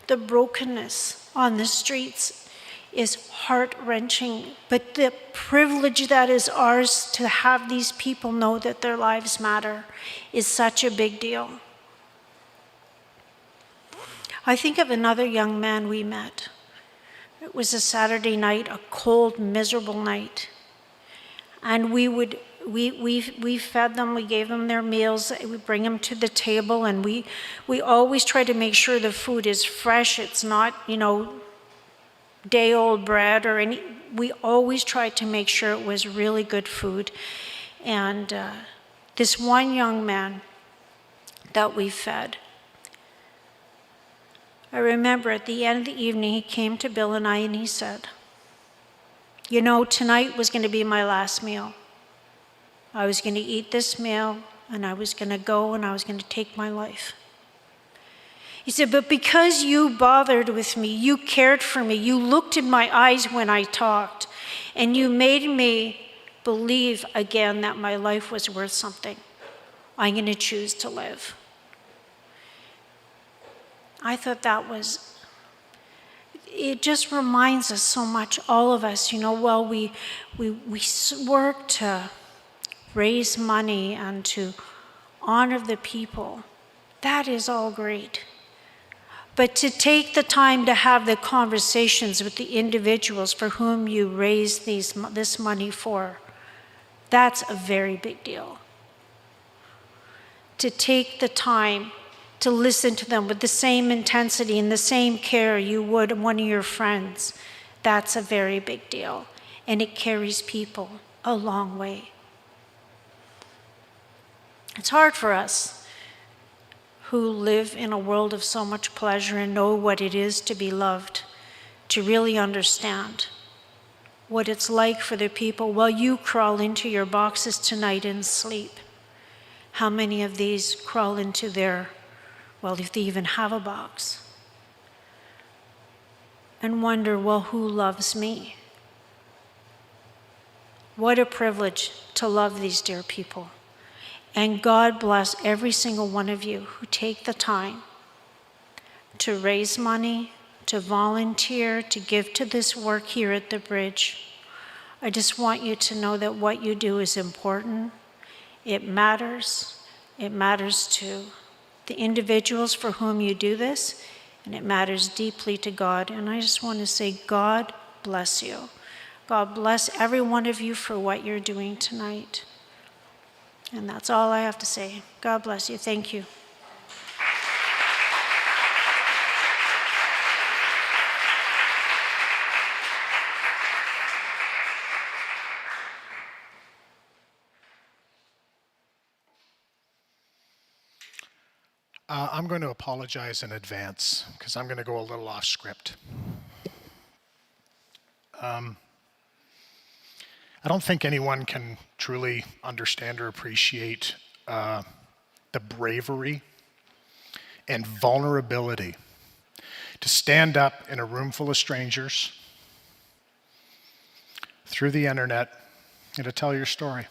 the brokenness on the streets is heart-wrenching, but the privilege that is ours to have these people know that their lives matter is such a big deal. I think of another young man we met. It was a Saturday night, a cold, miserable night. And we fed them, we gave them their meals, we bring them to the table, and we always try to make sure the food is fresh. It's not, day-old bread or any. We always tried to make sure it was really good food. And this one young man that we fed, I remember at the end of the evening, he came to Bill and I and he said, tonight was going to be my last meal. I was going to eat this meal, and I was going to go, and I was going to take my life. He said, but because you bothered with me, you cared for me, you looked in my eyes when I talked, and you made me believe again that my life was worth something, I'm going to choose to live. I thought it just reminds us so much, all of us, we work to raise money and to honor the people. That is all great. But to take the time to have the conversations with the individuals for whom you raise this money for, that's a very big deal. To take the time to listen to them with the same intensity and the same care you would one of your friends, that's a very big deal. And it carries people a long way. It's hard for us who live in a world of so much pleasure and know what it is to be loved, to really understand what it's like for the people while you crawl into your boxes tonight and sleep. How many of these crawl into if they even have a box, and wonder, who loves me? What a privilege to love these dear people. And God bless every single one of you who take the time to raise money, to volunteer, to give to this work here at the bridge. I just want you to know that what you do is important. It matters. It matters to the individuals for whom you do this, and it matters deeply to God. And I just want to say, God bless you. God bless every one of you for what you're doing tonight. And that's all I have to say. God bless you. Thank you. I'm going to apologize in advance because I'm going to go a little off script. I don't think anyone can truly understand or appreciate the bravery and vulnerability to stand up in a room full of strangers through the internet and to tell your story.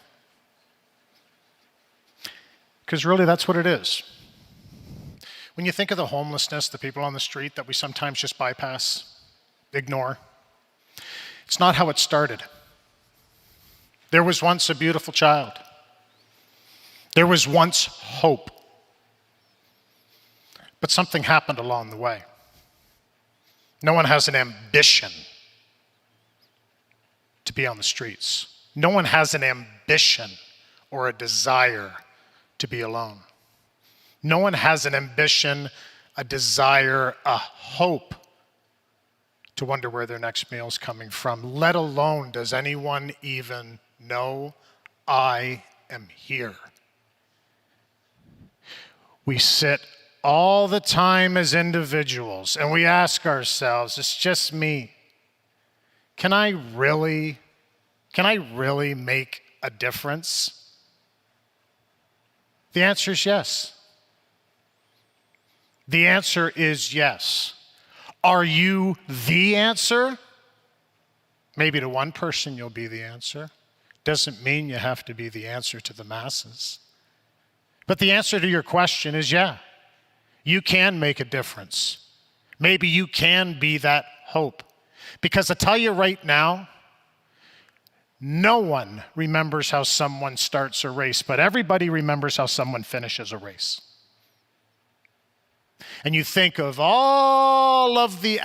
Because really that's what it is. When you think of the homelessness, the people on the street that we sometimes just bypass, ignore, it's not how it started. There was once a beautiful child. There was once hope. But something happened along the way. No one has an ambition to be on the streets. No one has an ambition or a desire to be alone. No one has an ambition, a desire, a hope to wonder where their next meal is coming from, let alone does anyone even know I am here. We sit all the time as individuals and we ask ourselves, it's just me. Can I really make a difference? The answer is yes. The answer is yes. Are you the answer? Maybe to one person you'll be the answer. Doesn't mean you have to be the answer to the masses. But the answer to your question is yeah. You can make a difference. Maybe you can be that hope. Because I tell you right now, no one remembers how someone starts a race, but everybody remembers how someone finishes a race. And you think of all of the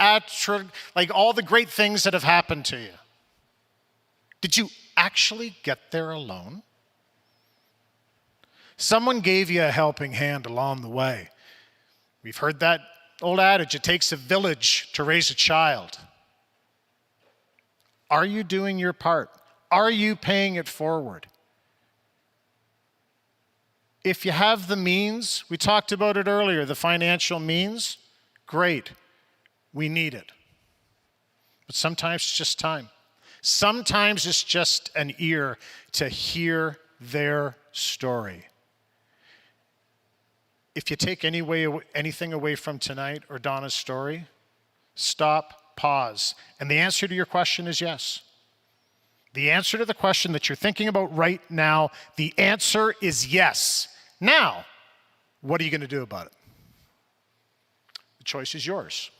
all the great things that have happened to you. Did you actually get there alone? Someone gave you a helping hand along the way. We've heard that old adage, it takes a village to raise a child. Are you doing your part? Are you paying it forward? If you have the means, we talked about it earlier, the financial means, great, we need it. But sometimes it's just time. Sometimes it's just an ear to hear their story. If you take anything away from tonight or Donna's story, stop, pause. And the answer to your question is yes. The answer to the question that you're thinking about right now, the answer is yes. Now, what are you going to do about it? The choice is yours.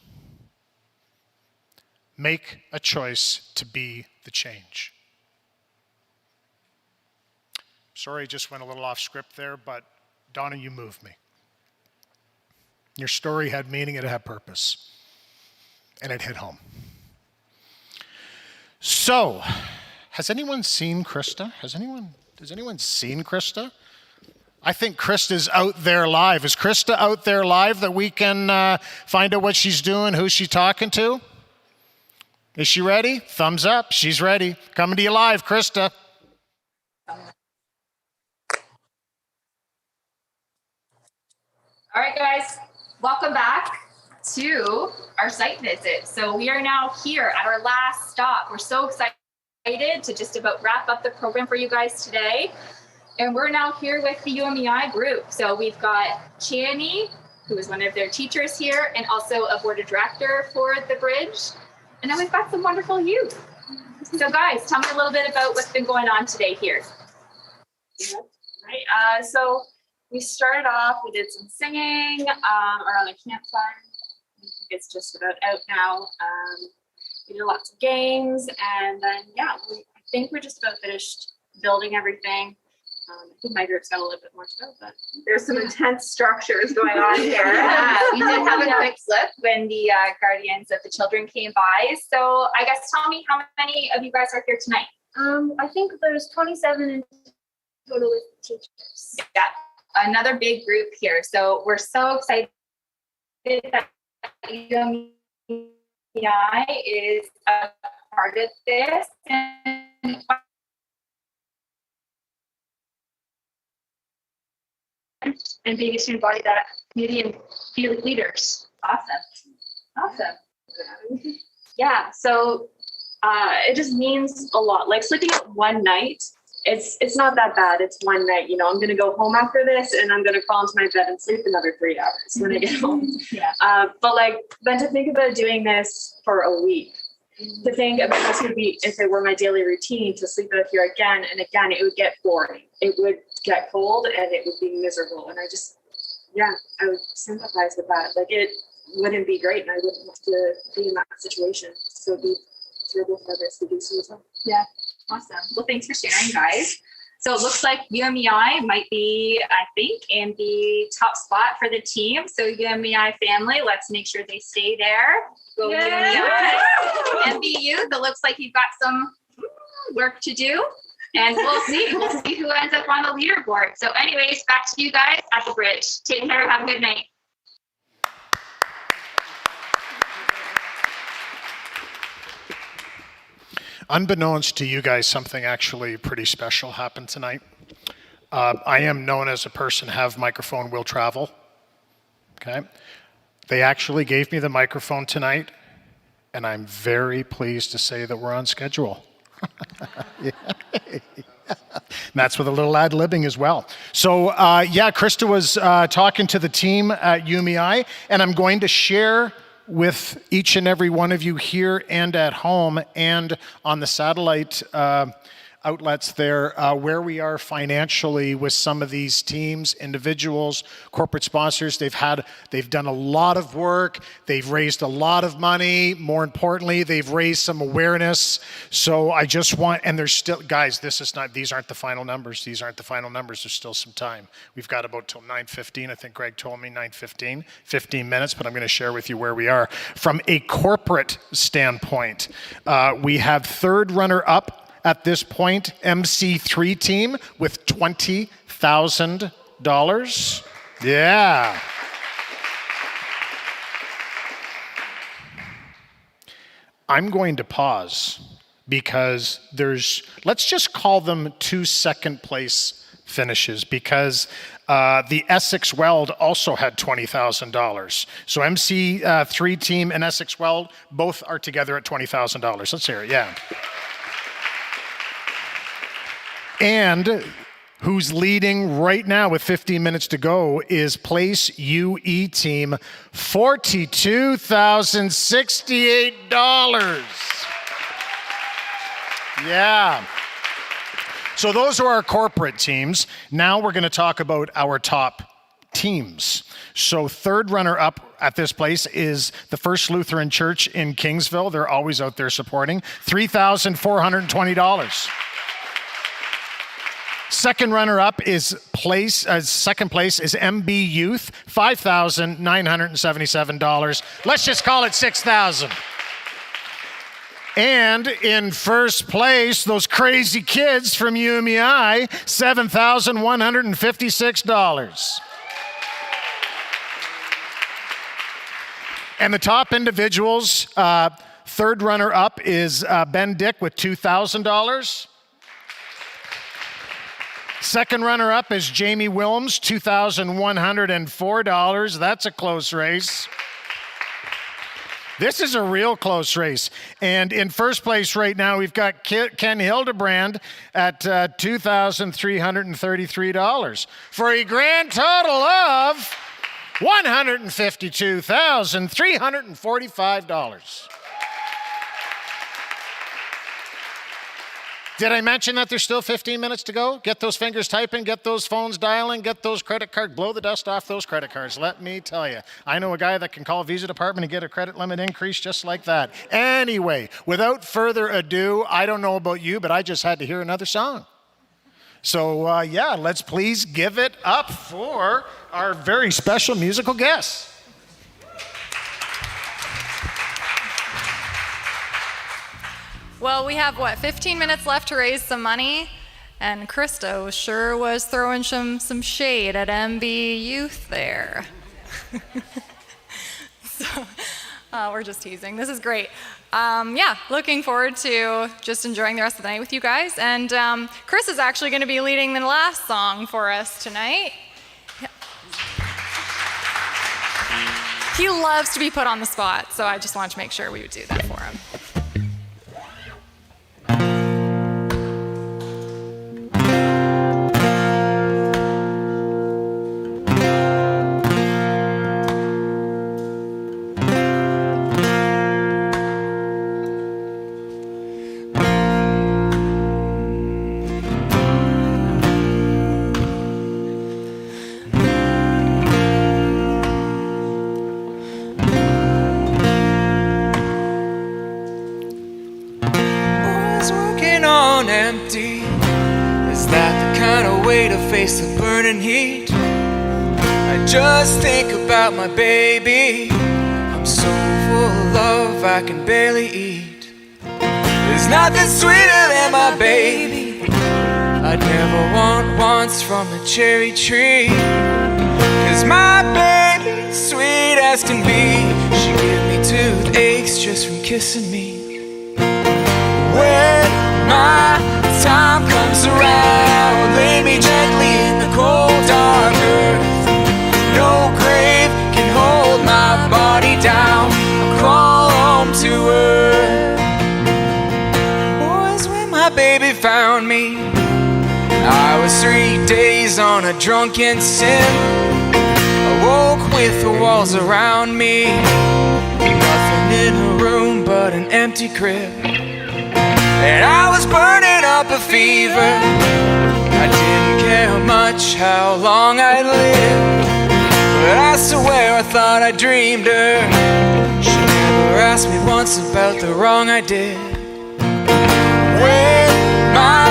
Make a choice to be the change. Sorry, I just went a little off script there, but Donna, you moved me. Your story had meaning, it had purpose, and it hit home. So, has anyone seen Krista? Has anyone seen Krista? I think Krista's out there live. Is Krista out there live that we can find out what she's doing, who she's talking to? Is she ready? Thumbs up. She's ready. Coming to you live, Krista. All right, guys. Welcome back to our site visit. So we are now here at our last stop. We're so excited to just about wrap up the program for you guys today. And we're now here with the UMEI group. So we've got Chani, who is one of their teachers here, and also a board of director for the bridge. And then we've got some wonderful youth. So guys, tell me a little bit about what's been going on today here. Right. So we started off, we did some singing around the campfire. I think it's just about out now. We did lots of games, and then I think we're just about finished building everything. I think my group's got a little bit more to go, but There's some intense structures going on here. We did have a quick slip when the guardians of the children came by. So I guess tell me how many of you guys are here tonight? I think there's 27 in total with teachers. Yeah, another big group here. So we're so excited that UMI is a part of this. and being a student body that community and be leaders. Awesome. Yeah, so it just means a lot. Like sleeping out one night, it's not that bad. It's one night. I'm gonna go home after this, and I'm gonna crawl into my bed and sleep another 3 hours when I get home. Yeah. But then to think about doing this for a week, to think about this would be if it were my daily routine to sleep out here again and again, it would get boring. It would get cold and it would be miserable. And I would sympathize with that. Like it wouldn't be great, and I wouldn't want to be in that situation. So it'd be terrible for others to do so as well. Yeah. Awesome. Well, thanks for sharing, guys. So it looks like UMEI might be, I think, in the top spot for the team. So UMEI family, let's make sure they stay there. Go UMEI. MBU, that looks like you've got some work to do. And we'll see who ends up on the leaderboard. So anyways, back to you guys at the bridge. Take care. Have a good night. Unbeknownst to you guys, something actually pretty special happened tonight. I am known as a person have microphone will travel. Okay. They actually gave me the microphone tonight, and I'm very pleased to say that we're on schedule. That's with a little ad-libbing as well. So Krista was talking to the team at UMEI, and I'm going to share with each and every one of you here and at home and on the satellite outlets there where we are financially with some of these teams, individuals, corporate sponsors. They've done a lot of work. They've raised a lot of money. More importantly, they've raised some awareness. So I just want, and there's still, guys, these aren't the final numbers. These aren't the final numbers. There's still some time. We've got about till 9:15. I think Greg told me 9:15, 15 minutes, but I'm going to share with you where we are. From a corporate standpoint, we have third runner up at this point, MC3 team with $20,000. Yeah. I'm going to pause because let's just call them 2 second place finishes because the Essex Weld also had $20,000. So MC3 team and Essex Weld both are together at $20,000. Let's hear it, yeah. And who's leading right now with 15 minutes to go is Place UE team, $42,068. Yeah. So those are our corporate teams. Now we're going to talk about our top teams. So third runner up at this place is the First Lutheran Church in Kingsville. They're always out there supporting, $3,420. Second runner-up is second place is MB Youth, $5,977. Let's just call it $6,000. And in first place, those crazy kids from UMEI, $7,156. And the top individuals, third runner-up is Ben Dick with $2,000. Second runner-up is Jamie Wilms, $2,104. That's a close race. This is a real close race. And in first place right now, we've got Ken Hildebrand at $2,333 for a grand total of $152,345. Did I mention that there's still 15 minutes to go? Get those fingers typing, get those phones dialing, get those credit cards, blow the dust off those credit cards. Let me tell you, I know a guy that can call Visa Department and get a credit limit increase just like that. Anyway, without further ado, I don't know about you, but I just had to hear another song. So yeah, let's please give it up for our very special musical guests. Well, we have, 15 minutes left to raise some money, and Christo sure was throwing some shade at MB Youth there. So, we're just teasing. This is great. Yeah, looking forward to just enjoying the rest of the night with you guys. And Chris is actually going to be leading the last song for us tonight. Yeah. He loves to be put on the spot, so I just wanted to make sure we would do that for him. Empty. Is that the kind of way to face the burning heat? I just think about my baby. I'm so full of love I can barely eat. There's nothing sweeter than my baby. I'd never want once from a cherry tree. 'Cause my baby's sweet as can be. She give me toothaches just from kissing me. When my time comes around, lay me gently in the cold dark earth. No grave can hold my body down. I'll crawl home to earth. Boys, when my baby found me, I was 3 days on a drunken sin. I woke with the walls around me, nothing in a room but an empty crib. And I was burning up a fever. I didn't care much how long I'd live, but I swear I thought I dreamed her. She never asked me once about the wrong I did. When my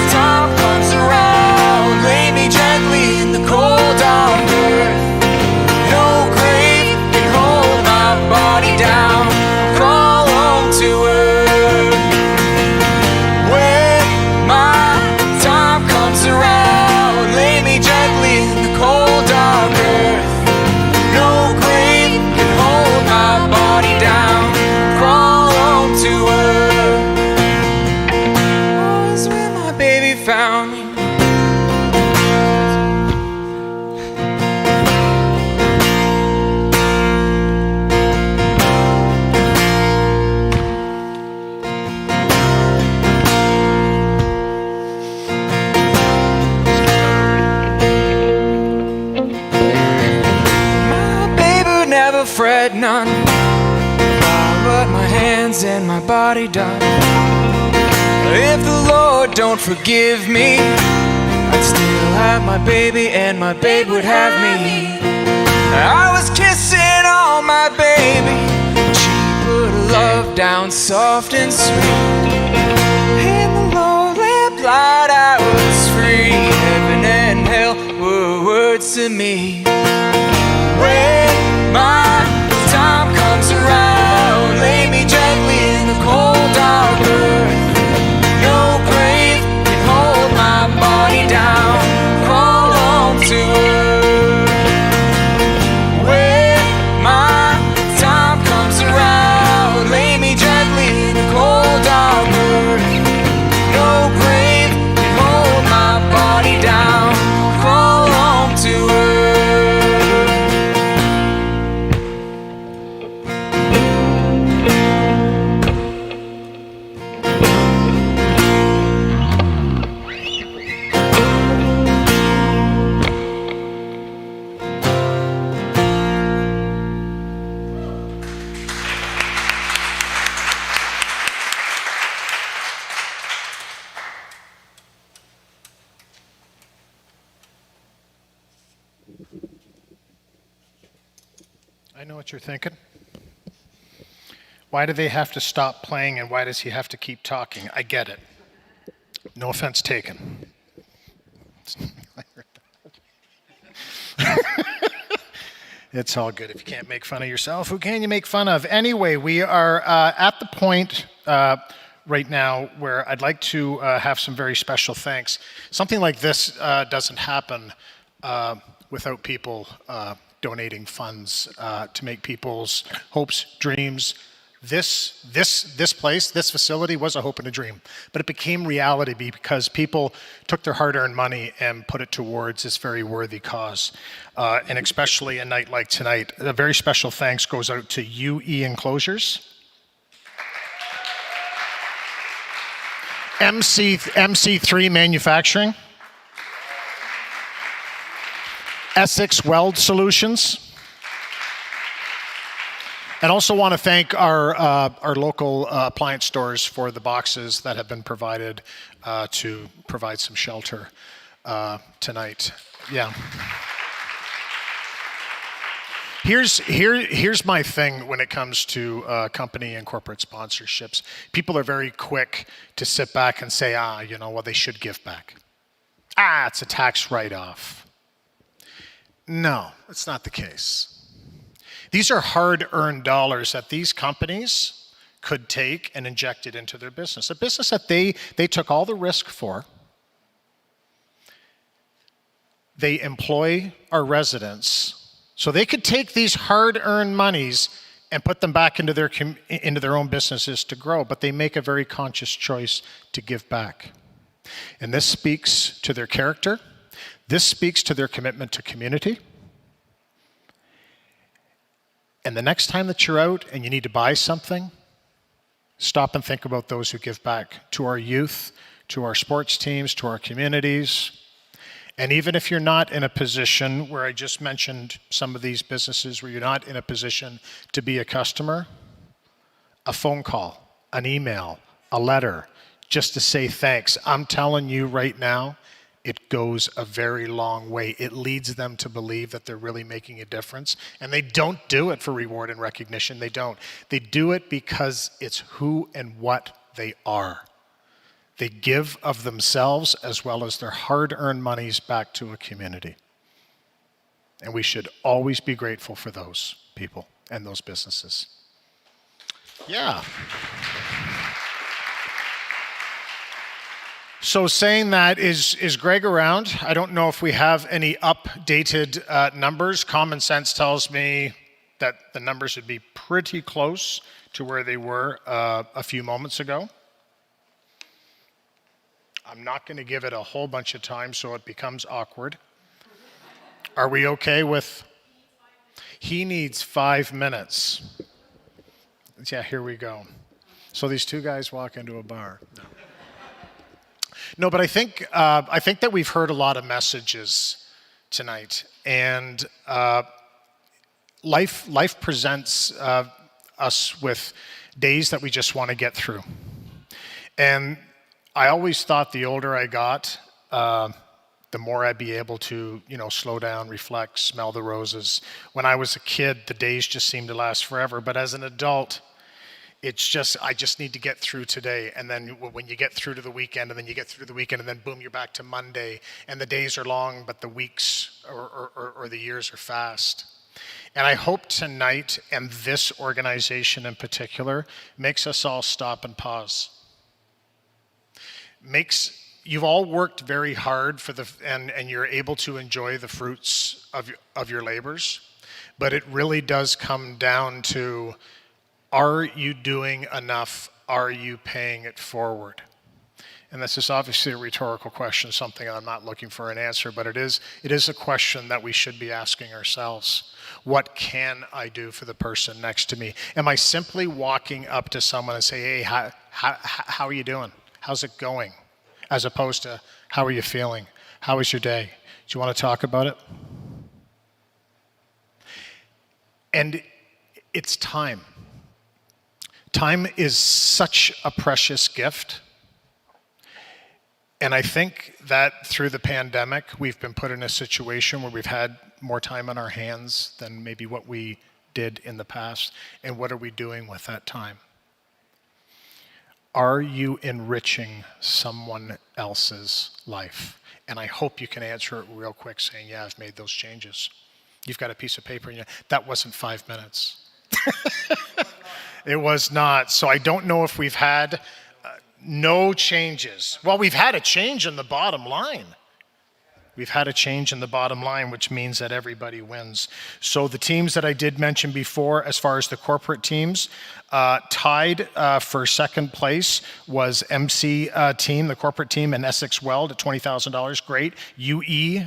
time comes around, lay me gently in the cold dark earth. No grave can hold my body down. Crawl home to earth. Around, lay me gently in the cold dark earth. No grave can hold my body down. Crawl home to earth. Oh, it's when my baby found me. Fret none about what my hands and my body done. If the Lord don't forgive me, I'd still have my baby and my babe would have me. I was kissing on my baby, she put her love down soft and sweet. In the low lamp light I was free. Heaven and hell were words to me. When my time comes around, lay me gently in the cold dark earth. No grave can hold my body down. Crawl home to earth. When my time comes around, lay me gently in the cold dark earth. No grave can hold my body down. Crawl home to earth. I know what you're thinking. Why do they have to stop playing and why does he have to keep talking? I get it. No offense taken. It's all good. If you can't make fun of yourself, who can you make fun of? Anyway, we are at the point right now where I'd like to have some very special thanks. Something like this doesn't happen without people donating funds to make people's hopes, dreams. This place, this facility was a hope and a dream, but it became reality because people took their hard-earned money and put it towards this very worthy cause. And especially a night like tonight, a very special thanks goes out to UE Enclosures, MC3 Manufacturing, Essex Weld Solutions, and also want to thank our local appliance stores for the boxes that have been provided to provide some shelter tonight. Yeah. Here's my thing when it comes to company and corporate sponsorships. People are very quick to sit back and say, well, they should give back. It's a tax write-off. No, it's not the case. These are hard-earned dollars that these companies could take and inject it into their business. A business that they took all the risk for. They employ our residents. So they could take these hard-earned monies and put them back into their own businesses to grow, but they make a very conscious choice to give back. And this speaks to their character. This speaks to their commitment to community. And the next time that you're out and you need to buy something, stop and think about those who give back to our youth, to our sports teams, to our communities. And even if you're not in a position where I just mentioned some of these businesses where you're not in a position to be a customer, a phone call, an email, a letter, just to say thanks. I'm telling you right now, it goes a very long way. It leads them to believe that they're really making a difference. And they don't do it for reward and recognition. They don't. They do it because it's who and what they are. They give of themselves as well as their hard-earned monies back to a community. And we should always be grateful for those people and those businesses. Yeah. So saying that, is Greg around? I don't know if we have any updated numbers. Common sense tells me that the numbers would be pretty close to where they were a few moments ago. I'm not going to give it a whole bunch of time so it becomes awkward. Are we okay with? He needs 5 minutes. Yeah, here we go. So these two guys walk into a bar. No, but I think that we've heard a lot of messages tonight, and life presents us with days that we just want to get through. And I always thought the older I got, the more I'd be able to, slow down, reflect, smell the roses. When I was a kid, the days just seemed to last forever. But as an adult, I just need to get through today. And then when you get through to the weekend, and then you get through the weekend, and then boom, you're back to Monday. And the days are long, but the weeks or the years are fast. And I hope tonight, and this organization in particular, makes us all stop and pause. You've all worked very hard and you're able to enjoy the fruits of your labors, but it really does come down to, are you doing enough? Are you paying it forward? And this is obviously a rhetorical question, something I'm not looking for an answer, but it is a question that we should be asking ourselves. What can I do for the person next to me? Am I simply walking up to someone and say, hey, how are you doing? How's it going? As opposed to, how are you feeling? How was your day? Do you want to talk about it? And it's time. Time is such a precious gift. And I think that through the pandemic, we've been put in a situation where we've had more time on our hands than maybe what we did in the past. And what are we doing with that time? Are you enriching someone else's life? And I hope you can answer it real quick saying, yeah, I've made those changes. You've got a piece of paper in you. That wasn't 5 minutes. It was not. So I don't know if we've had no changes. Well, we've had a change in the bottom line. We've had a change in the bottom line, which means that everybody wins. So the teams that I did mention before, as far as the corporate teams, tied for second place was MC team, the corporate team, and Essex Weld at $20,000. Great. UE,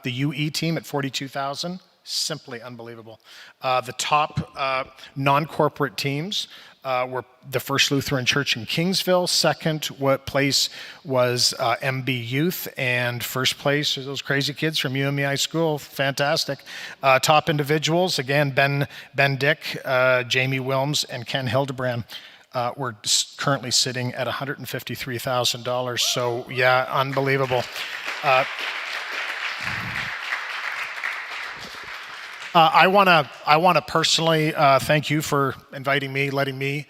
the UE team at $42,000. Simply unbelievable. The top non-corporate teams were the First Lutheran Church in Kingsville. Second place was MB Youth, and first place are those crazy kids from UMEI School. Fantastic. Top individuals, again, Ben Dick, Jamie Wilms, and Ken Hildebrand. We're currently sitting at $153,000. So yeah, unbelievable. I want to personally thank you for inviting me, letting me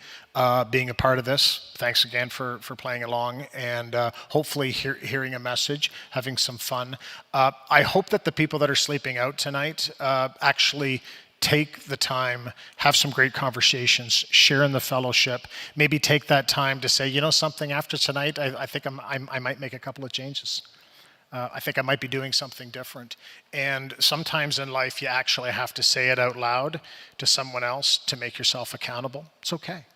being a part of this. Thanks again for playing along and hopefully hearing a message, having some fun. I hope that the people that are sleeping out tonight actually take the time, have some great conversations, share in the fellowship, maybe take that time to say, you know something, after tonight, I think I might make a couple of changes. I think I might be doing something different. And sometimes in life, you actually have to say it out loud to someone else to make yourself accountable. It's okay.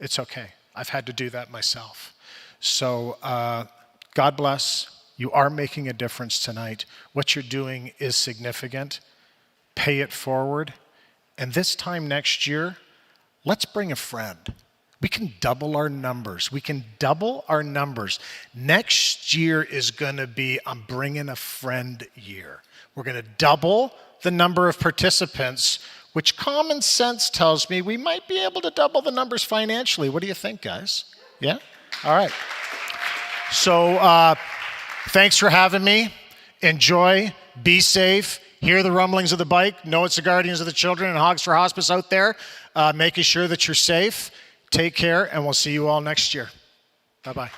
It's okay. I've had to do that myself. So God bless. You are making a difference tonight. What you're doing is significant. Pay it forward. And this time next year, let's bring a friend. We can double our numbers. We can double our numbers. Next year is going to be I'm bringing a friend year. We're going to double the number of participants, which common sense tells me we might be able to double the numbers financially. What do you think, guys? Yeah? All right. So thanks for having me. Enjoy. Be safe. Hear the rumblings of the bike. Know it's the Guardians of the Children and Hogs for Hospice out there, making sure that you're safe. Take care, and we'll see you all next year. Bye-bye.